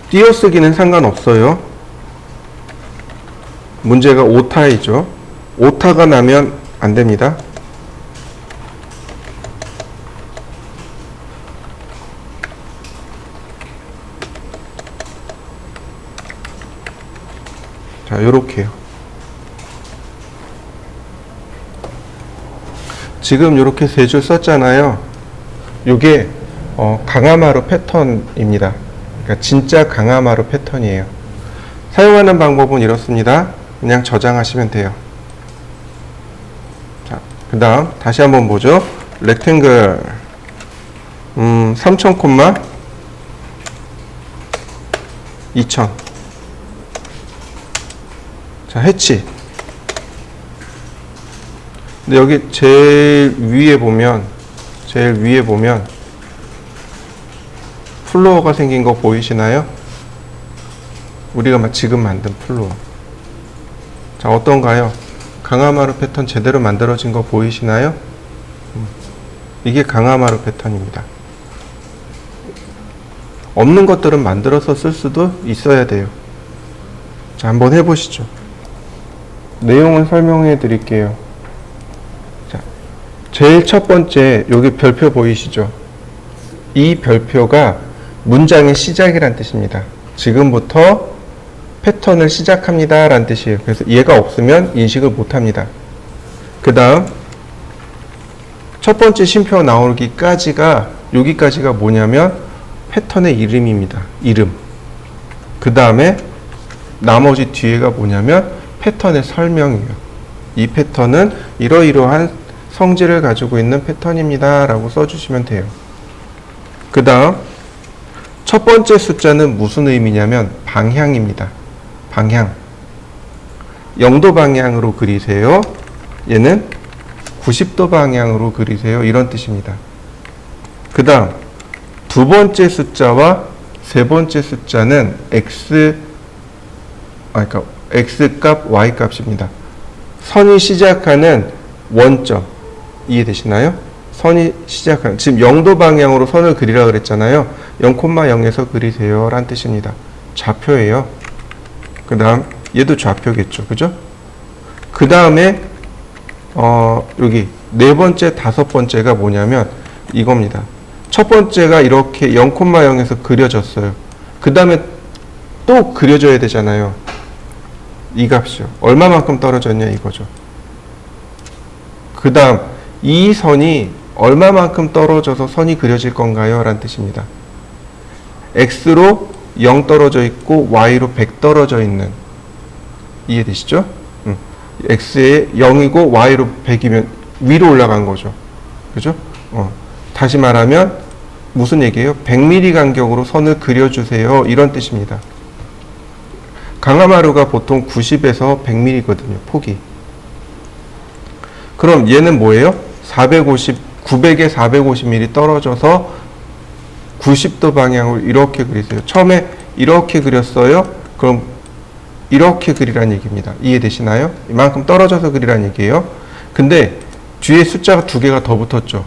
띄어쓰기는 상관없어요. 문제가 오타이죠. 오타가 나면 안 됩니다. 자, 요렇게요. 지금 요렇게 세 줄 썼잖아요. 요게 강화마루 패턴입니다. 그러니까 진짜 강화마루 패턴이에요. 사용하는 방법은 이렇습니다. 그냥 저장하시면 돼요. 자, 그 다음 다시 한번 보죠. 렉탱글 3000 콤마 2000. 자, 해치. 근데 여기 제일 위에 보면 플로어가 생긴 거 보이시나요? 우리가 지금 만든 플로어. 자, 어떤가요? 강화마루 패턴 제대로 만들어진 거 보이시나요? 이게 강화마루 패턴입니다. 없는 것들은 만들어서 쓸 수도 있어야 돼요. 자, 한번 해보시죠. 내용을 설명해 드릴게요. 자, 제일 첫 번째 여기 별표 보이시죠? 이 별표가 문장의 시작이란 뜻입니다. 지금부터 패턴을 시작합니다 라는 뜻이에요. 그래서 얘가 없으면 인식을 못합니다. 그 다음 첫 번째 쉼표 나오기까지가 여기까지가 뭐냐면 패턴의 이름입니다. 이름. 그 다음에 나머지 뒤에가 뭐냐면 패턴의 설명이에요. 이 패턴은 이러이러한 성질을 가지고 있는 패턴입니다 라고 써주시면 돼요. 그 다음 첫 번째 숫자는 무슨 의미냐면 방향입니다. 방향. 0도 방향으로 그리세요. 얘는 90도 방향으로 그리세요. 이런 뜻입니다. 그 다음 두 번째 숫자와 세 번째 숫자는 그러니까 x 값, y 값입니다. 선이 시작하는 원점 이해되시나요? 선이 시작하는 지금 0도 방향으로 선을 그리라 그랬잖아요. 0,0에서 그리세요 라는 뜻입니다. 좌표예요. 그 다음 얘도 좌표겠죠. 그죠? 그 다음에 여기 네 번째, 다섯 번째가 뭐냐면 이겁니다. 첫 번째가 이렇게 0,0에서 그려졌어요. 그 다음에 또 그려져야 되잖아요. 이 값이요. 얼마만큼 떨어졌냐 이거죠. 그 다음 이 선이 얼마만큼 떨어져서 선이 그려질 건가요? 라는 뜻입니다. X로 0 떨어져 있고 Y로 100 떨어져 있는 이해되시죠? X에 0이고 Y로 100이면 위로 올라간 거죠. 그죠? 다시 말하면 무슨 얘기예요? 100mm 간격으로 선을 그려주세요. 이런 뜻입니다. 강화마루가 보통 90에서 100mm거든요. 폭이. 그럼 얘는 뭐예요? 900에 450mm 떨어져서 90도 방향으로 이렇게 그리세요. 처음에 이렇게 그렸어요. 그럼 이렇게 그리란 얘기입니다. 이해되시나요? 이만큼 떨어져서 그리란 얘기예요. 근데 뒤에 숫자가 두 개가 더 붙었죠.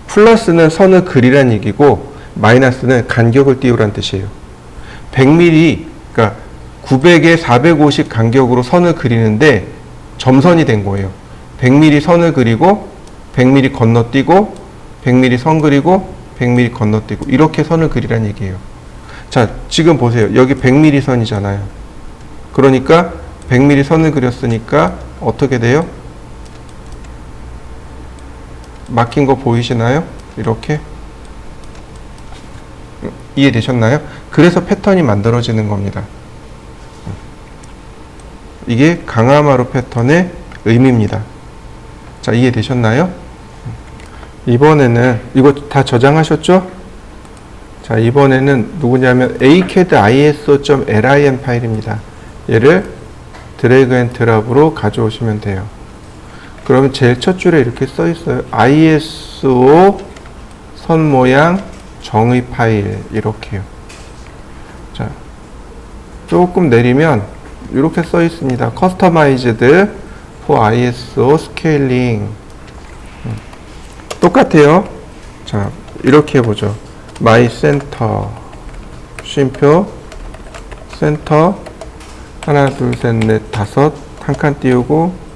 플러스는 선을 그리란 얘기고 마이너스는 간격을 띄우란 뜻이에요. 100mm, 그러니까 900에 450 간격으로 선을 그리는데 점선이 된 거예요. 100mm 선을 그리고 100mm 건너뛰고 100mm 선 그리고 100mm 건너뛰고 이렇게 선을 그리란 얘기예요. 자, 지금 보세요. 여기 100mm 선이잖아요. 그러니까 100mm 선을 그렸으니까 어떻게 돼요? 막힌 거 보이시나요? 이렇게. 이해되셨나요? 그래서 패턴이 만들어지는 겁니다. 이게 강화마루 패턴의 의미입니다. 자, 이해되셨나요? 이번에는 이거 다 저장하셨죠? 자, 이번에는 누구냐면 acad.iso.lim 파일입니다. 얘를 드래그 앤 드랍으로 가져오시면 돼요. 그러면 제일 첫 줄에 이렇게 써 있어요. ISO 선 모양 정의 파일 이렇게요. 자, 조금 내리면 이렇게 써 있습니다. Customized for ISO Scaling. 똑같아요. 자, 이렇게 해보죠. My Center 쉼표 센터 하나 둘 셋 넷 다섯 한 칸 띄우고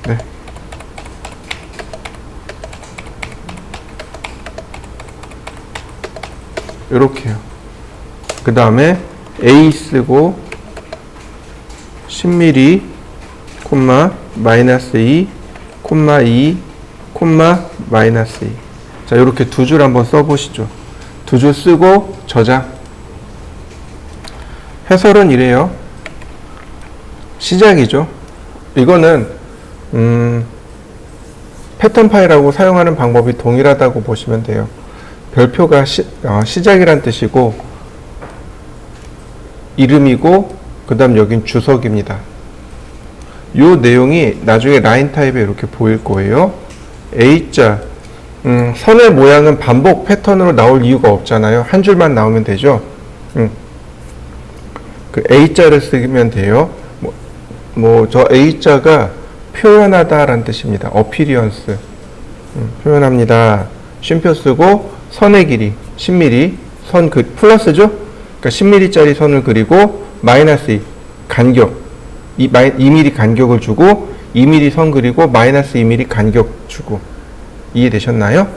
네. 요렇게요. 그 다음에 A 쓰고 10mm 콤마 마이너스 2 콤마 2 콤마 마이너스 2. 자, 요렇게 두 줄 한번 써보시죠. 두 줄 쓰고 저장. 해설은 이래요. 시작이죠. 이거는 패턴 파일하고 사용하는 방법이 동일하다고 보시면 돼요. 별표가 시작이란 뜻이고 이름이고 그 다음 여긴 주석입니다. 요 내용이 나중에 라인 타입에 이렇게 보일 거예요. A자 선의 모양은 반복 패턴으로 나올 이유가 없잖아요. 한 줄만 나오면 되죠. 그 A자를 쓰면 돼요. 저 A자가 표현하다라는 뜻입니다. appearance. 표현합니다. 쉼표 쓰고 선의 길이 10mm 선 플러스죠. 그러니까 10mm짜리 선을 그리고 마이너스 2 간격 2mm 간격을 주고 2mm 선 그리고 마이너스 2mm 간격 주고. 이해되셨나요?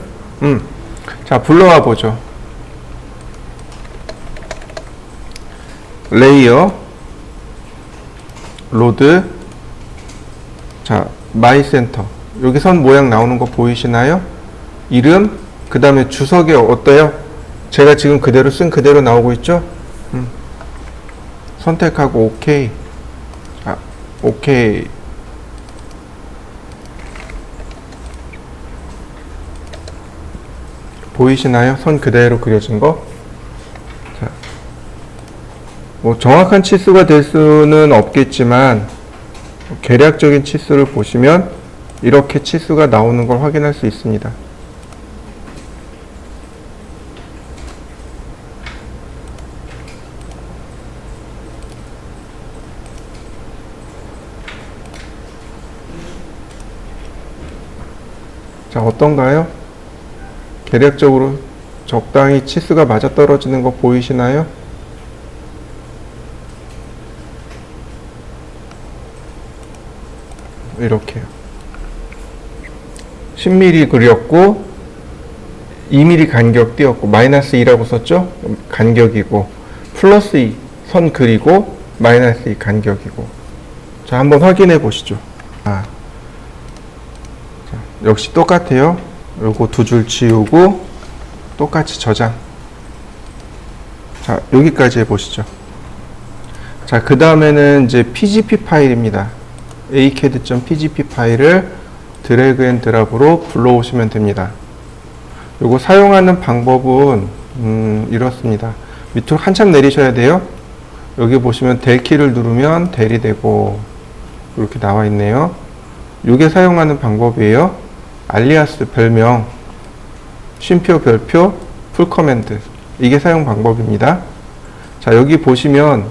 자, 불러와 보죠. 레이어 로드. 자, 마이 센터. 여기 선 모양 나오는 거 보이시나요? 이름, 그 다음에 주석이 어때요? 제가 지금 그대로 쓴 그대로 나오고 있죠? 선택하고 OK. 자, OK. 보이시나요? 선 그대로 그려진 거? 자, 정확한 치수가 될 수는 없겠지만 계략적인 치수를 보시면 이렇게 치수가 나오는 걸 확인할 수 있습니다. 자, 어떤가요? 계략적으로 적당히 치수가 맞아떨어지는 거 보이시나요? 이렇게요. 10mm 그렸고 2mm 간격 띄웠고 마이너스 2라고 썼죠? 간격이고 플러스 2 선 그리고 마이너스 2 간격이고. 자, 한번 확인해 보시죠. 자, 역시 똑같아요. 요거 두 줄 지우고 똑같이 저장. 자, 여기까지 해보시죠. 자, 그 다음에는 이제 PGP 파일입니다. acad.pgp 파일을 드래그 앤 드랍으로 불러오시면 됩니다. 요거 사용하는 방법은 이렇습니다. 밑으로 한참 내리셔야 돼요. 여기 보시면 델 키를 누르면 델이 되고 이렇게 나와 있네요. 요게 사용하는 방법이에요. 알리아스 별명, 쉼표 별표, 풀 커맨드, 이게 사용 방법입니다. 자, 여기 보시면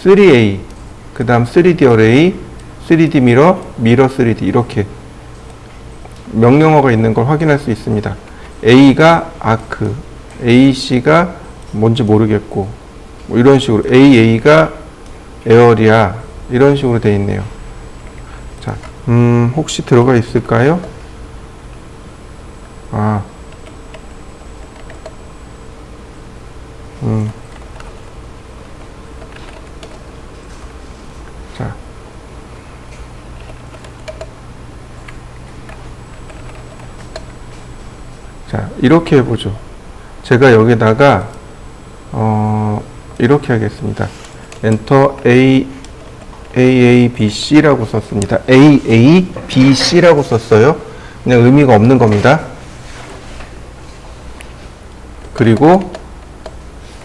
3A, 그 다음 3D 어레이, 3D 미러, 미러 3D, 이렇게 명령어가 있는 걸 확인할 수 있습니다. A가 아크, AC가 뭔지 모르겠고, 뭐 이런 식으로 AA가 에어리아, 이런 식으로 되어 있네요. 자, 혹시 들어가 있을까요? 자, 이렇게 해보죠. 제가 여기다가 이렇게 하겠습니다. 엔터 AABC라고 썼습니다. AABC라고 썼어요. 그냥 의미가 없는 겁니다. 그리고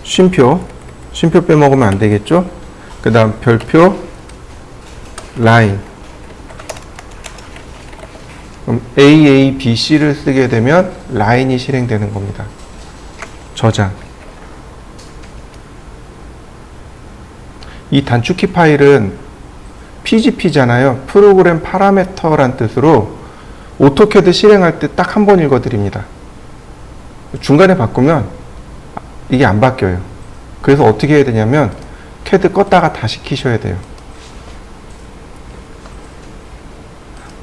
쉼표 빼먹으면 안 되겠죠? 그 다음 별표, 라인. 그럼 AABC를 쓰게 되면 라인이 실행되는 겁니다. 저장. 이 단축키 파일은 PGP잖아요. 프로그램 파라미터란 뜻으로 오토캐드 실행할 때 딱 한 번 읽어드립니다. 중간에 바꾸면 이게 안 바뀌어요. 그래서 어떻게 해야 되냐면 캐드 껐다가 다시 키셔야 돼요.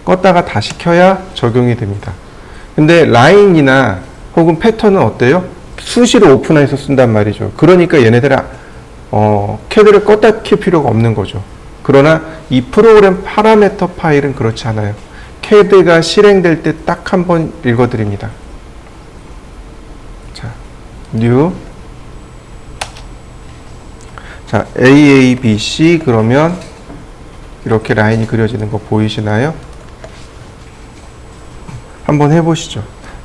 껐다가 다시 켜야 적용이 됩니다. 근데 라인이나 혹은 패턴은 어때요? 수시로 오픈해서 쓴단 말이죠. 그러니까 얘네들은 캐드를 껐다 킬 필요가 없는 거죠. 그러나 이 프로그램 파라미터 파일은 그렇지 않아요. 캐드가 실행될 때 딱 한 번 읽어드립니다. 자, new. 자, AABC 그러면 이렇게 라인이 그려지는 거 보이시나요? 한번 해보시죠.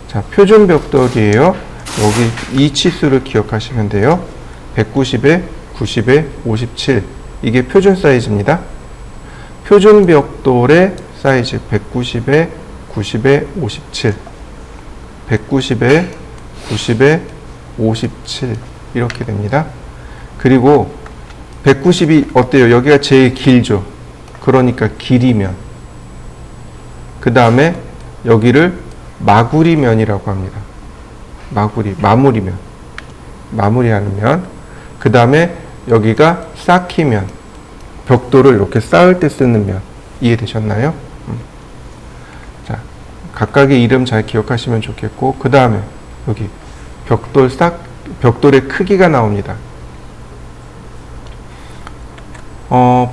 자, 표준 벽돌이에요. 여기 이 치수를 기억하시면 돼요. 190에 90에 57. 이게 표준 사이즈입니다. 표준 벽돌의 사이즈 190에 90에 57. 190에 90에 57. 이렇게 됩니다. 그리고 190이 어때요? 여기가 제일 길죠. 그러니까 길이면. 그 다음에 여기를 마구리면이라고 합니다. 마무리면. 마무리하는 면. 그 다음에 여기가 쌓기면. 벽돌을 이렇게 쌓을 때 쓰는 면. 이해되셨나요? 자, 각각의 이름 잘 기억하시면 좋겠고, 그 다음에 여기 벽돌의 크기가 나옵니다.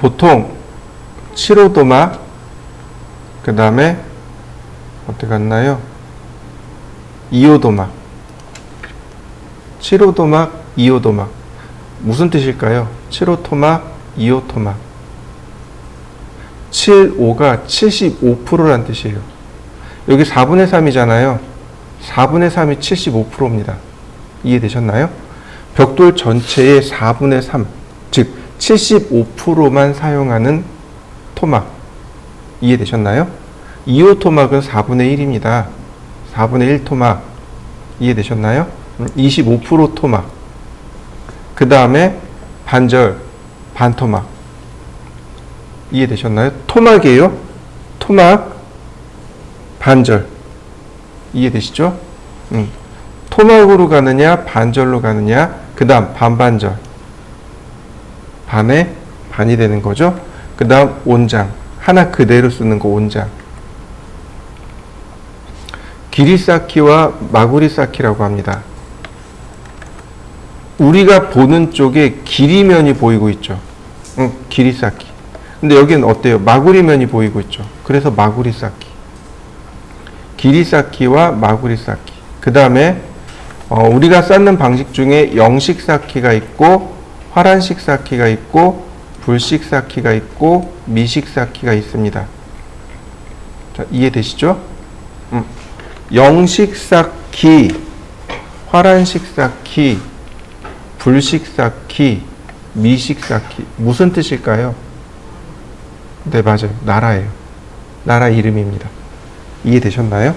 보통 7호도막, 그 다음에 어디 갔나요? 2호도막. 7호도막, 2호도막. 무슨 뜻일까요? 7호 토막, 2호 토막. 7,5가 75%란 뜻이에요. 여기 4분의 3이잖아요. 4분의 3이 75%입니다. 이해되셨나요? 벽돌 전체의 4분의 3, 즉 75%만 사용하는 토막. 이해되셨나요? 2호 토막은 4분의 1입니다. 4분의 1 토막. 이해되셨나요? 25% 토막. 그 다음에 반절, 반토막. 이해되셨나요? 토막이에요. 토막, 반절. 이해되시죠? 토막으로 가느냐, 반절로 가느냐, 그 다음 반반절. 반에 반이 되는 거죠. 그 다음 온장. 하나 그대로 쓰는 거 온장. 길이 쌓기와 마구리 쌓기라고 합니다. 우리가 보는 쪽에 길이면이 보이고 있죠. 길이 쌓기. 근데 여기는 어때요? 마구리면이 보이고 있죠. 그래서 마구리 쌓기. 길이 쌓기와 마구리 쌓기. 그 다음에 우리가 쌓는 방식 중에 영식 쌓기가 있고 화란식 쌓기가 있고 불식 쌓기가 있고 미식 쌓기가 있습니다. 자, 이해되시죠? 영식 쌓기 삭히, 화란식 삭히, 불식 삭히, 미식 삭히. 무슨 뜻일까요? 네, 맞아요. 나라예요. 나라 이름입니다. 이해되셨나요?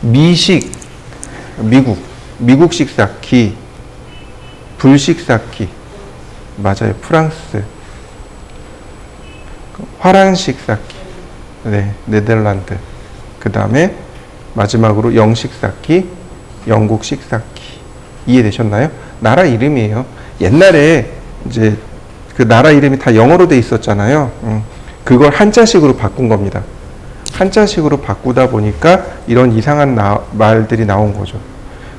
미식, 미국식 삭히, 불식 삭히. 맞아요. 프랑스. 화란식 삭히. 네, 네덜란드. 그 다음에 마지막으로 영식 삭히, 영국식 삭히. 이해되셨나요? 나라 이름이에요. 옛날에 이제 그 나라 이름이 다 영어로 돼 있었잖아요. 그걸 한자식으로 바꾼 겁니다. 한자식으로 바꾸다 보니까 이런 이상한 말들이 나온 거죠.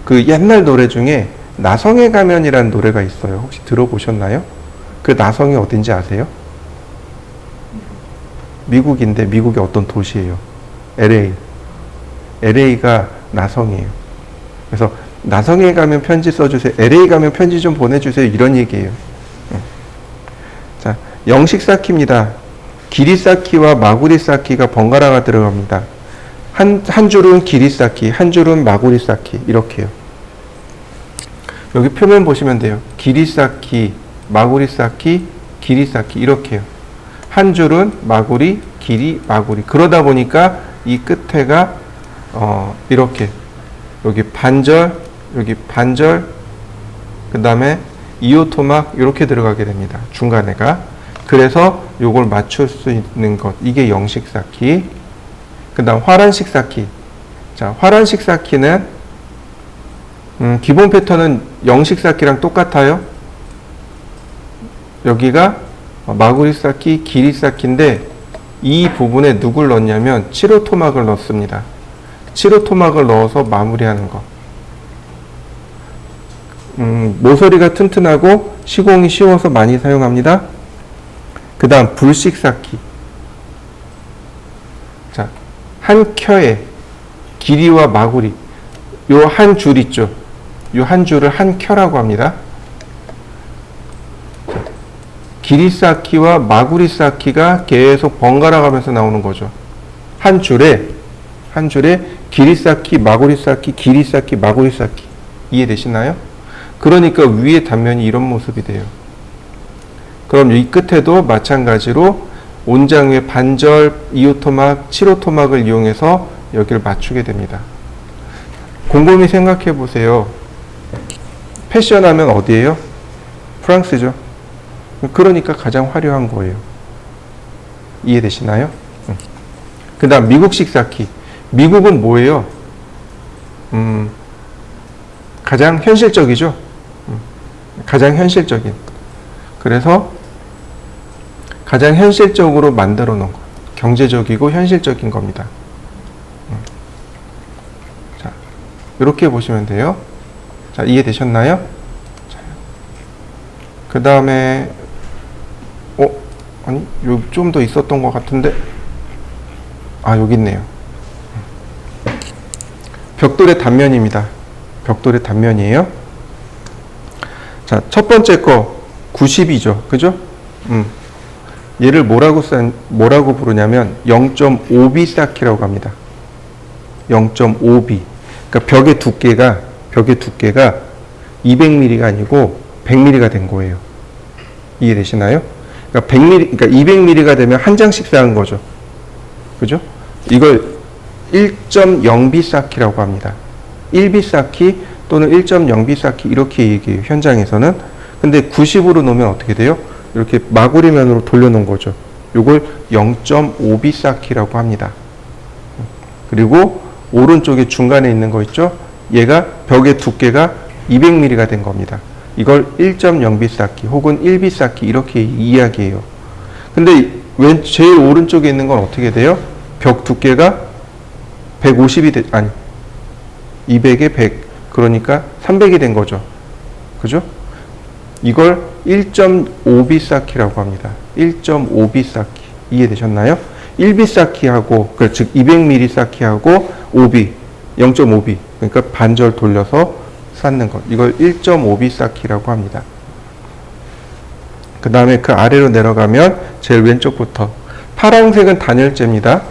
그 옛날 노래 중에 나성의 가면이라는 노래가 있어요. 혹시 들어보셨나요? 그 나성이 어딘지 아세요? 미국인데 미국의 어떤 도시예요. LA. LA가 나성이에요. 그래서 나성에 가면 편지 써주세요. LA 가면 편지 좀 보내주세요. 이런 얘기예요. 자, 영식 삭히입니다. 기리 삭히와 마구리 삭히가 번갈아가 들어갑니다. 한 줄은 기리 삭히, 한 줄은 마구리 삭히. 이렇게요. 여기 표면 보시면 돼요. 기리 삭히, 마구리 삭히, 기리 삭히. 이렇게요. 한 줄은 마구리, 기리, 마구리. 그러다 보니까 이 끝에가 이렇게 여기 반절, 여기 반절, 그 다음에 이오토막 이렇게 들어가게 됩니다. 중간에가. 그래서 요걸 맞출 수 있는 것. 이게 영식 삭히. 그 다음 화란식 삭히. 자, 화란식 삭히는 기본 패턴은 영식 삭히랑 똑같아요. 여기가 마구리 삭히, 기리 삭히인데 이 부분에 누굴 넣냐면 7호 토막을 넣습니다. 7호 토막을 넣어서 마무리하는 거. 모서리가 튼튼하고 시공이 쉬워서 많이 사용합니다. 그 다음 불식 삭히. 자, 한 켜에 길이와 마구리. 요 한 줄 있죠. 요 한 줄을 한 켜라고 합니다. 기리 삭히와 마구리 삭히가 계속 번갈아 가면서 나오는 거죠. 한 줄에 기리 삭히, 마구리 삭히, 기리 삭히, 마구리 삭히. 이해되시나요? 그러니까 위에 단면이 이런 모습이 돼요. 그럼 이 끝에도 마찬가지로 온장 위에 반절, 2호 토막, 7호 토막을 이용해서 여기를 맞추게 됩니다. 곰곰이 생각해 보세요. 패션 하면 어디예요? 프랑스죠. 그러니까 가장 화려한 거예요. 이해되시나요? 그 다음 미국식 삭히. 미국은 뭐예요? 가장 현실적이죠. 가장 현실적인. 그래서 가장 현실적으로 만들어 놓은 것. 경제적이고 현실적인 겁니다. 자, 이렇게 보시면 돼요. 자, 이해되셨나요? 그 다음에 아니, 여기 좀 더 있었던 것 같은데. 아, 여기 있네요. 벽돌의 단면입니다. 벽돌의 단면이에요. 자, 첫 번째 거 90이죠. 그죠? 얘를 뭐라고 부르냐면 0.5B 삭히라고 합니다. 0.5B. 그러니까 벽의 두께가 200mm가 아니고 100mm가 된 거예요. 이해되시나요? 그러니까 100mm, 그러니까 200mm가 되면 한 장씩 쌓은 거죠. 그죠? 이걸 1.0B 삭히라고 합니다. 1B 삭히 또는 1.0B 삭히 이렇게 얘기해요. 현장에서는. 근데 90으로 놓으면 어떻게 돼요? 이렇게 마구리면으로 돌려놓은 거죠. 이걸 0.5B 삭히라고 합니다. 그리고 오른쪽에 중간에 있는 거 있죠? 얘가 벽의 두께가 200mm가 된 겁니다. 이걸 1.0B 삭히 혹은 1B 삭히 이렇게 이야기해요. 근데 제일 오른쪽에 있는 건 어떻게 돼요? 벽 두께가 150이 아니 200에 100 그러니까 300이 된 거죠. 그죠? 이걸 1.5B 삭히라고 합니다. 1.5B 삭히 이해되셨나요? 1B 삭히하고 즉 200mm 삭히하고 5B 0.5B 그러니까 반절 돌려서 쌓는 것. 이걸 1.5B 삭히라고 합니다. 그 다음에 그 아래로 내려가면 제일 왼쪽부터 파란색은 단열재입니다.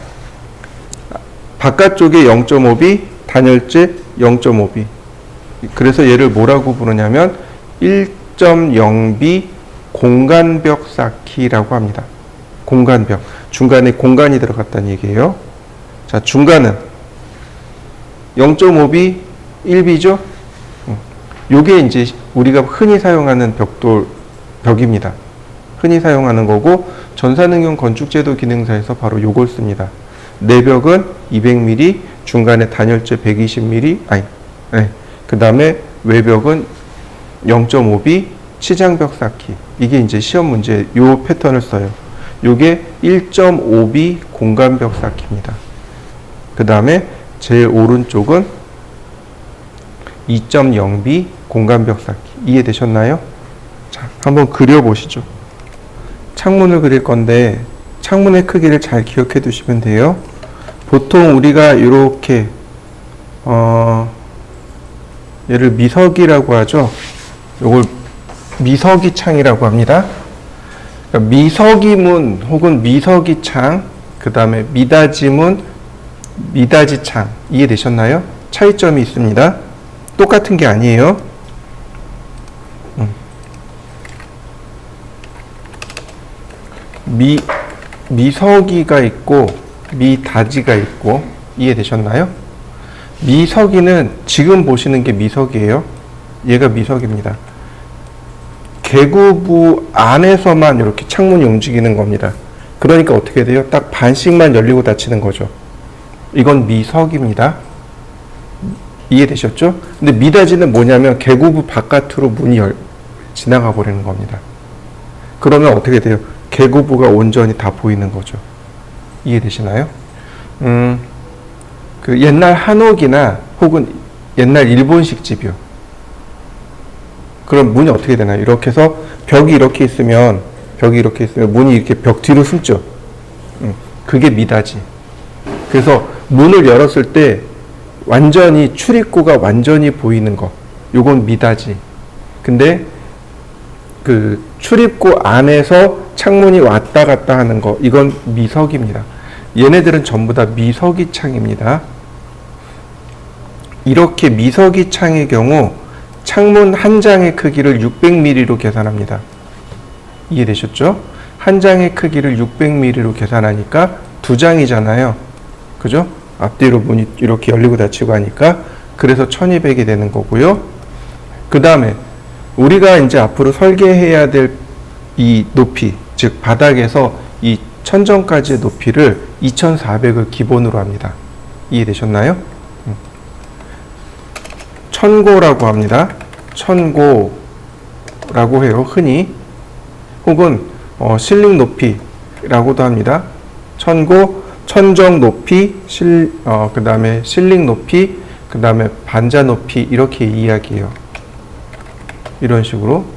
바깥쪽에 0.5B 단열재 0.5B. 그래서 얘를 뭐라고 부르냐면 1.0B 공간벽 쌓기라고 합니다. 공간벽. 중간에 공간이 들어갔다는 얘기예요. 자, 중간은 0.5B, 1B죠? 요게 이제 우리가 흔히 사용하는 벽입니다. 흔히 사용하는 거고, 전산응용 건축제도 기능사에서 바로 요걸 씁니다. 내벽은 200mm, 중간에 단열재 120mm, 그 다음에 외벽은 0.5B 치장벽 쌓기. 이게 이제 시험 문제 요 패턴을 써요. 요게 1.5B 공간벽 쌓기입니다. 그 다음에 제일 오른쪽은 2.0B 공간벽 쌓기. 이해되셨나요? 자, 한번 그려보시죠. 창문을 그릴 건데 창문의 크기를 잘 기억해 두시면 돼요. 보통 우리가 이렇게 얘를 미석이라고 하죠. 요걸 미석이 창이라고 합니다. 그러니까 미석이 문 혹은 미석이 창, 그 다음에 미닫이 문, 미닫이 창. 이해되셨나요? 차이점이 있습니다. 똑같은 게 아니에요. 미석이가 있고 미닫이가 있고, 이해되셨나요? 미석이는 지금 보시는 게 미석이에요. 얘가 미석입니다. 개구부 안에서만 이렇게 창문이 움직이는 겁니다. 그러니까 어떻게 돼요? 딱 반씩만 열리고 닫히는 거죠. 이건 미석입니다. 이해되셨죠? 근데 미닫이는 뭐냐면 개구부 바깥으로 문이 지나가 버리는 겁니다. 그러면 어떻게 돼요? 개구부가 온전히 다 보이는 거죠. 이해되시나요? 그 옛날 한옥이나 혹은 옛날 일본식 집이요. 그럼 문이 어떻게 되나요? 이렇게 해서 벽이 이렇게 있으면 문이 이렇게 벽 뒤로 숨죠. 그게 미닫이. 그래서 문을 열었을 때 완전히 출입구가 완전히 보이는 거. 요건 미닫이. 근데 그 출입구 안에서 창문이 왔다 갔다 하는 거, 이건 미석입니다. 얘네들은 전부 다 미석이 창입니다. 이렇게 미석이 창의 경우 창문 한 장의 크기를 600mm로 계산합니다. 이해되셨죠? 한 장의 크기를 600mm로 계산하니까 두 장이잖아요. 그죠? 앞뒤로 문이 이렇게 열리고 닫히고 하니까, 그래서 1200이 되는 거고요. 그 다음에 우리가 이제 앞으로 설계해야 될 이 높이, 즉 바닥에서 이 천정까지의 높이를 2400을 기본으로 합니다. 이해되셨나요? 천고라고 합니다. 천고라고 해요, 흔히. 혹은 실링 높이라고도 합니다. 천고, 천정 높이, 그 다음에 실링 높이, 그 다음에 반자 높이, 이렇게 이야기해요. 이런 식으로.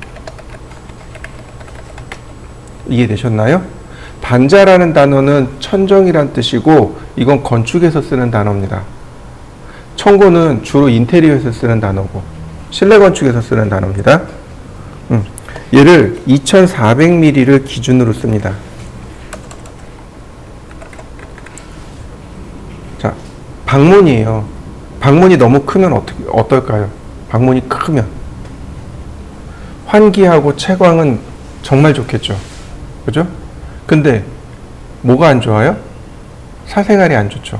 이해되셨나요? 반자라는 단어는 천정이란 뜻이고, 이건 건축에서 쓰는 단어입니다. 천고는 주로 인테리어에서 쓰는 단어고, 실내 건축에서 쓰는 단어입니다. 얘를 2400mm를 기준으로 씁니다. 자, 방문이에요. 방문이 너무 크면 어떨까요? 방문이 크면 환기하고 채광은 정말 좋겠죠. 그죠? 근데 뭐가 안 좋아요? 사생활이 안 좋죠.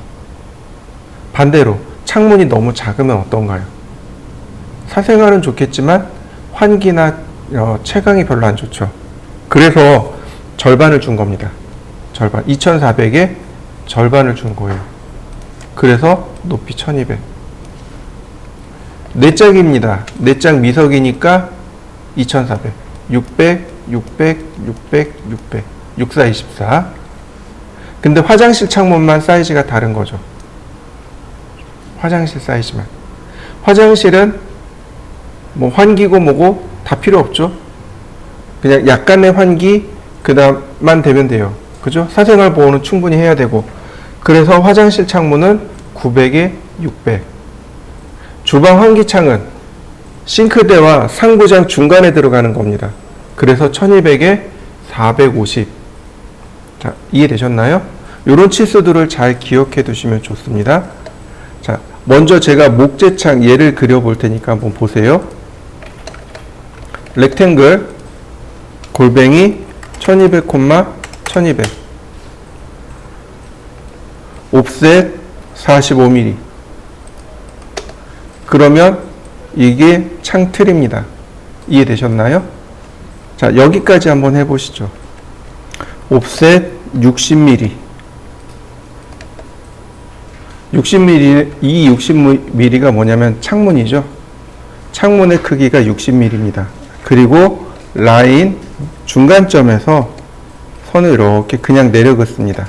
반대로 창문이 너무 작으면 어떤가요? 사생활은 좋겠지만 환기나 채광이 별로 안 좋죠. 그래서 절반을 준 겁니다. 절반. 2400에 절반을 준 거예요. 그래서 높이 1200. 네 짝입니다. 네 짝 미석이니까 2400. 600, 600, 600, 600. 64, 24. 근데 화장실 창문만 사이즈가 다른 거죠. 화장실 사이즈만. 화장실은 뭐 환기고 뭐고 다 필요 없죠. 그냥 약간의 환기 그다음만 되면 돼요. 그죠? 사생활 보호는 충분히 해야 되고. 그래서 화장실 창문은 900에 600. 주방 환기창은 싱크대와 상부장 중간에 들어가는 겁니다. 그래서 1200에 450. 자, 이해되셨나요? 이런 치수들을 잘 기억해 두시면 좋습니다. 자, 먼저 제가 목재창 얘를 그려볼 테니까 한번 보세요. 렉탱글 골뱅이 1200, 1200 옵셋 45mm. 그러면 이게 창틀입니다. 이해되셨나요? 자, 여기까지 한번 해보시죠. 옵셋 60mm. 60mm, 이 60mm가 뭐냐면 창문이죠. 창문의 크기가 60mm입니다. 그리고 라인 중간점에서 선을 이렇게 그냥 내려 긋습니다.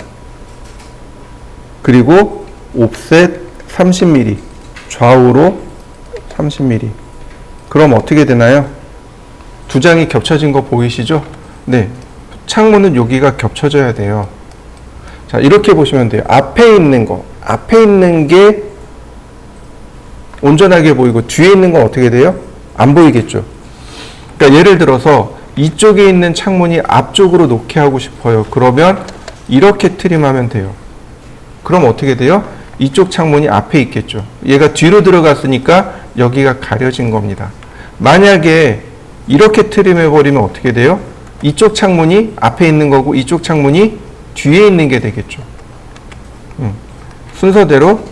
그리고 옵셋 30mm, 좌우로 30mm. 그럼 어떻게 되나요? 두 장이 겹쳐진 거 보이시죠? 네. 창문은 여기가 겹쳐져야 돼요. 자, 이렇게 보시면 돼요. 앞에 있는 게 온전하게 보이고 뒤에 있는 건 어떻게 돼요? 안 보이겠죠. 그러니까 예를 들어서 이쪽에 있는 창문이 앞쪽으로 놓게 하고 싶어요. 그러면 이렇게 트림하면 돼요. 그럼 어떻게 돼요? 이쪽 창문이 앞에 있겠죠. 얘가 뒤로 들어갔으니까 여기가 가려진 겁니다. 만약에 이렇게 트림해버리면 어떻게 돼요? 이쪽 창문이 앞에 있는 거고 이쪽 창문이 뒤에 있는 게 되겠죠. 순서대로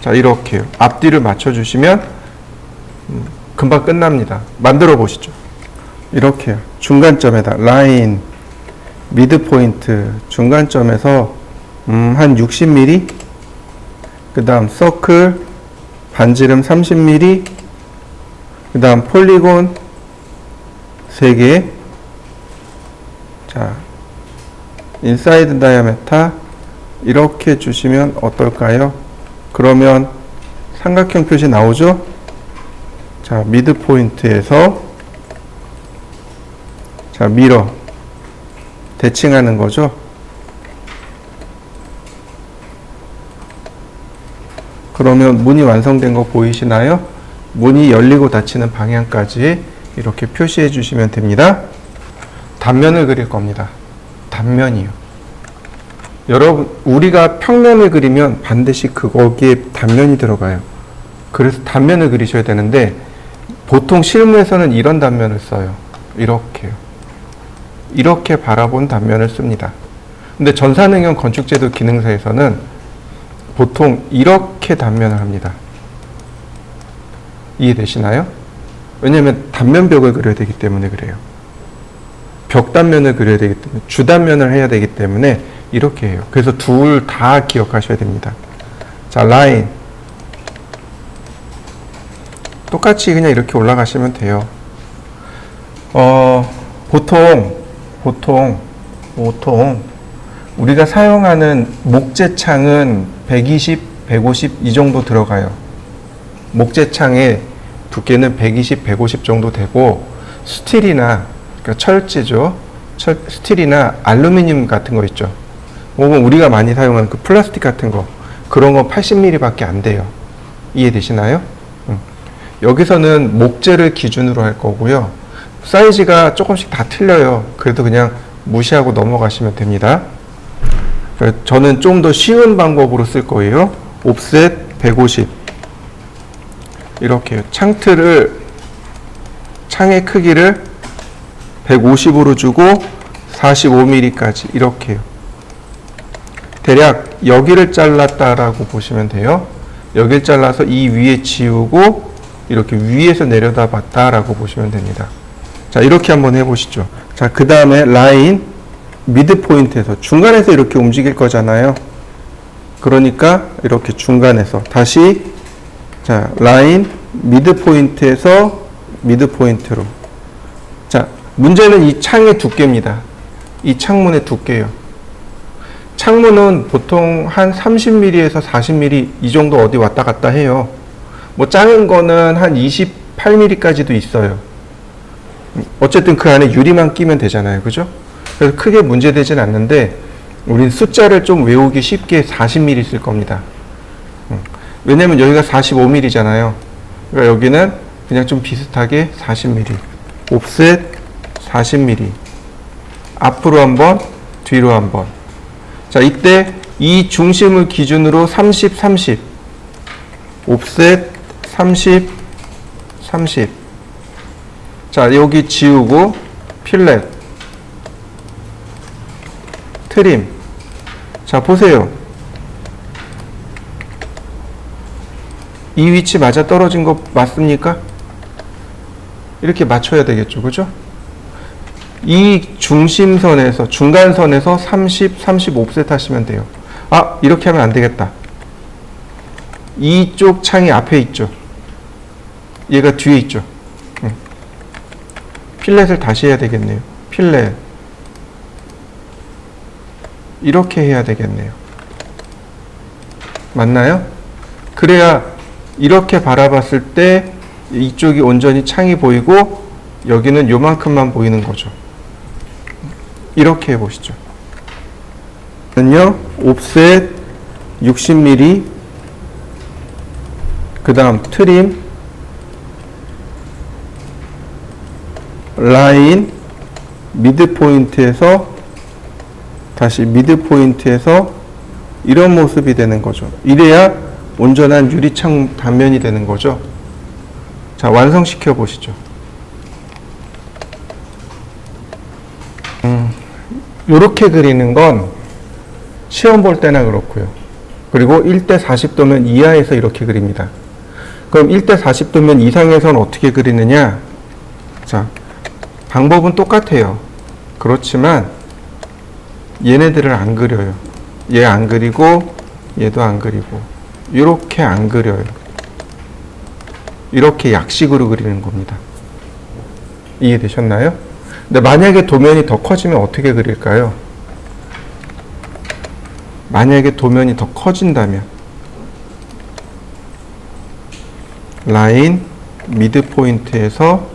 자 이렇게요. 앞뒤를 맞춰주시면 금방 끝납니다. 만들어 보시죠. 이렇게요. 중간점에다 라인 미드포인트 중간점에서 한 60mm 그 다음 서클 반지름 30mm 그 다음 폴리곤 3개 자 인사이드 다이아메타 이렇게 주시면 어떨까요? 그러면 삼각형 표시 나오죠? 자 미드 포인트에서 자 미러 대칭하는 거죠. 그러면 문이 완성된 거 보이시나요? 문이 열리고 닫히는 방향까지 이렇게 표시해 주시면 됩니다. 단면을 그릴 겁니다. 단면이요. 여러분, 우리가 평면을 그리면 반드시 거기에 단면이 들어가요. 그래서 단면을 그리셔야 되는데 보통 실무에서는 이런 단면을 써요. 이렇게요. 이렇게 바라본 단면을 씁니다. 근데 전산응용 건축제도 기능사에서는 보통 이렇게 단면을 합니다. 이해되시나요? 왜냐하면 단면벽을 그려야 되기 때문에 그래요. 벽 단면을 그려야 되기 때문에 주단면을 해야 되기 때문에 이렇게 해요. 그래서 둘 다 기억하셔야 됩니다. 자, 라인 똑같이 그냥 이렇게 올라가시면 돼요. 보통 우리가 사용하는 목재창은 120, 150 이 정도 들어가요. 목재창의 두께는 120, 150 정도 되고 스틸이나 그러니까 철제죠. 스틸이나 알루미늄 같은 거 있죠. 혹은 우리가 많이 사용하는 그 플라스틱 같은 거 그런 거 80mm 밖에 안 돼요. 이해되시나요? 여기서는 목재를 기준으로 할 거고요. 사이즈가 조금씩 다 틀려요. 그래도 그냥 무시하고 넘어가시면 됩니다. 저는 좀 더 쉬운 방법으로 쓸 거예요. 옵셋 150 이렇게요. 창의 크기를 150으로 주고 45mm까지 이렇게요. 대략 여기를 잘랐다라고 보시면 돼요. 여기를 잘라서 이 위에 지우고 이렇게 위에서 내려다 봤다라고 보시면 됩니다. 자, 이렇게 한번 해보시죠. 자, 그 다음에 라인 미드 포인트에서 중간에서 이렇게 움직일 거잖아요. 그러니까 이렇게 중간에서 다시 자 라인 미드 포인트에서 미드 포인트로. 자, 문제는 이 창의 두께입니다. 이 창문의 두께요. 창문은 보통 한 30mm에서 40mm 이 정도 어디 왔다 갔다 해요. 뭐 작은 거는 한 28mm까지도 있어요. 어쨌든 그 안에 유리만 끼면 되잖아요. 그죠? 그래서 크게 문제되진 않는데 우린 숫자를 좀 외우기 쉽게 40mm 쓸 겁니다. 왜냐면 여기가 45mm잖아요. 그러니까 여기는 그냥 좀 비슷하게 40mm. 옵셋 40mm. 앞으로 한번, 뒤로 한번. 자, 이때 이 중심을 기준으로 30, 30. 옵셋 30, 30. 자, 여기 지우고 필렛, 트림. 자, 보세요. 이 위치 맞아 떨어진 거 맞습니까? 이렇게 맞춰야 되겠죠. 그죠? 이 중심선에서, 중간선에서 30, 30 옵셋 하시면 돼요. 아, 이렇게 하면 안 되겠다. 이쪽 창이 앞에 있죠. 얘가 뒤에 있죠. 필렛을 다시 해야 되겠네요. 필렛. 이렇게 해야 되겠네요. 맞나요? 그래야 이렇게 바라봤을 때 이쪽이 온전히 창이 보이고 여기는 요만큼만 보이는 거죠. 이렇게 해보시죠. 는요, 옵셋 60mm, 그 다음 트림, 라인, 미드 포인트에서 다시 미드 포인트에서 이런 모습이 되는 거죠. 이래야 온전한 유리창 단면이 되는 거죠. 자, 완성시켜 보시죠. 요렇게 그리는 건 시험 볼 때나 그렇고요. 그리고 1대 40도면 이하에서 이렇게 그립니다. 그럼 1대 40도면 이상에서는 어떻게 그리느냐? 자, 방법은 똑같아요. 그렇지만 얘네들을 안 그려요. 얘 안 그리고 얘도 안 그리고 이렇게 안 그려요. 이렇게 약식으로 그리는 겁니다. 이해되셨나요? 근데 만약에 도면이 더 커지면 어떻게 그릴까요? 만약에 도면이 더 커진다면 라인 미드 포인트에서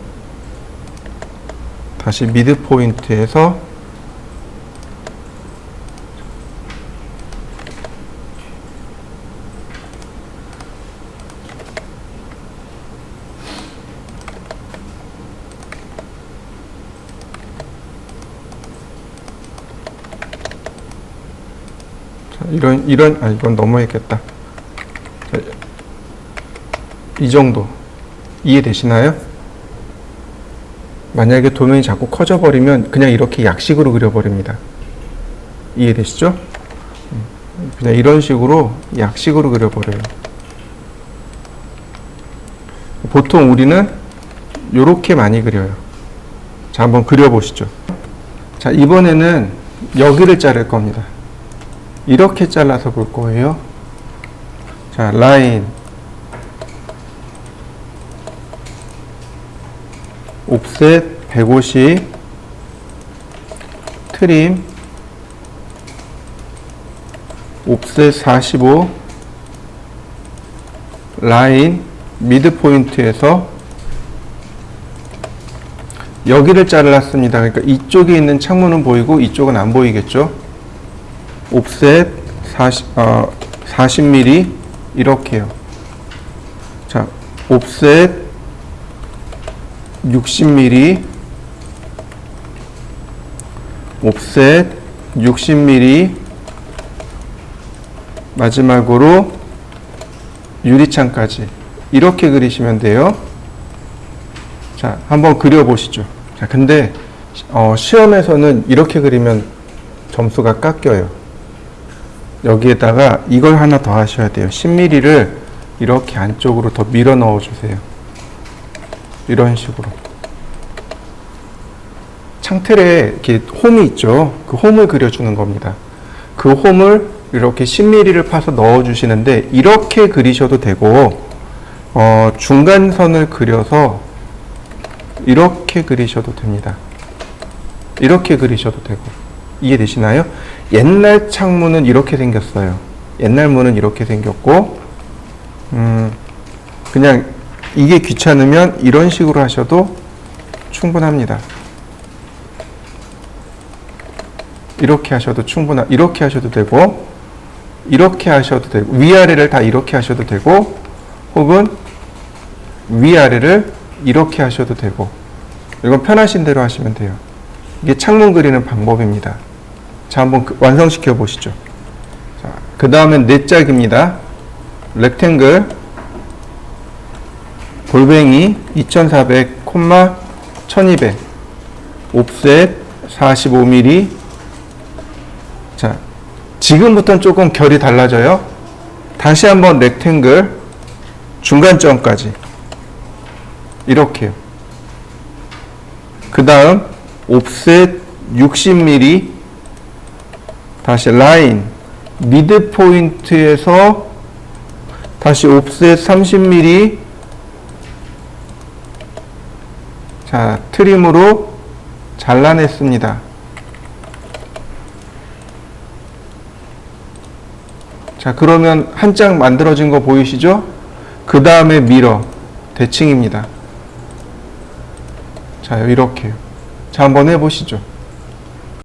다시 미드 포인트에서 이건 너무했겠다. 이 정도. 이해되시나요? 만약에 도면이 자꾸 커져버리면 그냥 이렇게 약식으로 그려버립니다. 이해되시죠? 그냥 이런 식으로 약식으로 그려버려요. 보통 우리는 이렇게 많이 그려요. 자, 한번 그려보시죠. 자, 이번에는 여기를 자를 겁니다. 이렇게 잘라서 볼 거예요. 자, 라인, 옵셋 150, 트림, 옵셋 45, 라인, 미드 포인트에서 여기를 잘랐습니다. 그러니까 이쪽에 있는 창문은 보이고 이쪽은 안 보이겠죠. 옵셋 40mm 이렇게요. 자, 옵셋 60mm, 옵셋 60mm, 마지막으로 유리창까지 이렇게 그리시면 돼요. 자, 한번 그려보시죠. 자, 근데 시험에서는 이렇게 그리면 점수가 깎여요. 여기에다가 이걸 하나 더 하셔야 돼요. 10mm를 이렇게 안쪽으로 더 밀어 넣어 주세요. 이런 식으로. 창틀에 이렇게 홈이 있죠. 그 홈을 그려주는 겁니다. 그 홈을 이렇게 10mm를 파서 넣어 주시는데 이렇게 그리셔도 되고 중간선을 그려서 이렇게 그리셔도 됩니다. 이렇게 그리셔도 되고. 이해되시나요? 옛날 창문은 이렇게 생겼어요. 옛날 문은 이렇게 생겼고 그냥 이게 귀찮으면 이런 식으로 하셔도 충분합니다. 이렇게 하셔도 이렇게 하셔도 되고 이렇게 하셔도 되고 위아래를 다 이렇게 하셔도 되고 혹은 위아래를 이렇게 하셔도 되고 이건 편하신 대로 하시면 돼요. 이게 창문 그리는 방법입니다. 자, 한번 완성시켜 보시죠. 자, 그 다음엔 네 짝입니다. 렉탱글 골뱅이 2400, 1200, 옵셋 45mm. 자, 지금부터는 조금 결이 달라져요. 다시 한번 렉탱글 중간점까지 이렇게요. 그 다음 옵셋 60mm, 다시 라인 미드 포인트에서 다시 옵셋 30mm. 자, 트림으로 잘라냈습니다. 자, 그러면 한 장 만들어진 거 보이시죠? 그 다음에 미러 대칭입니다. 자, 이렇게요. 자, 한번 해보시죠.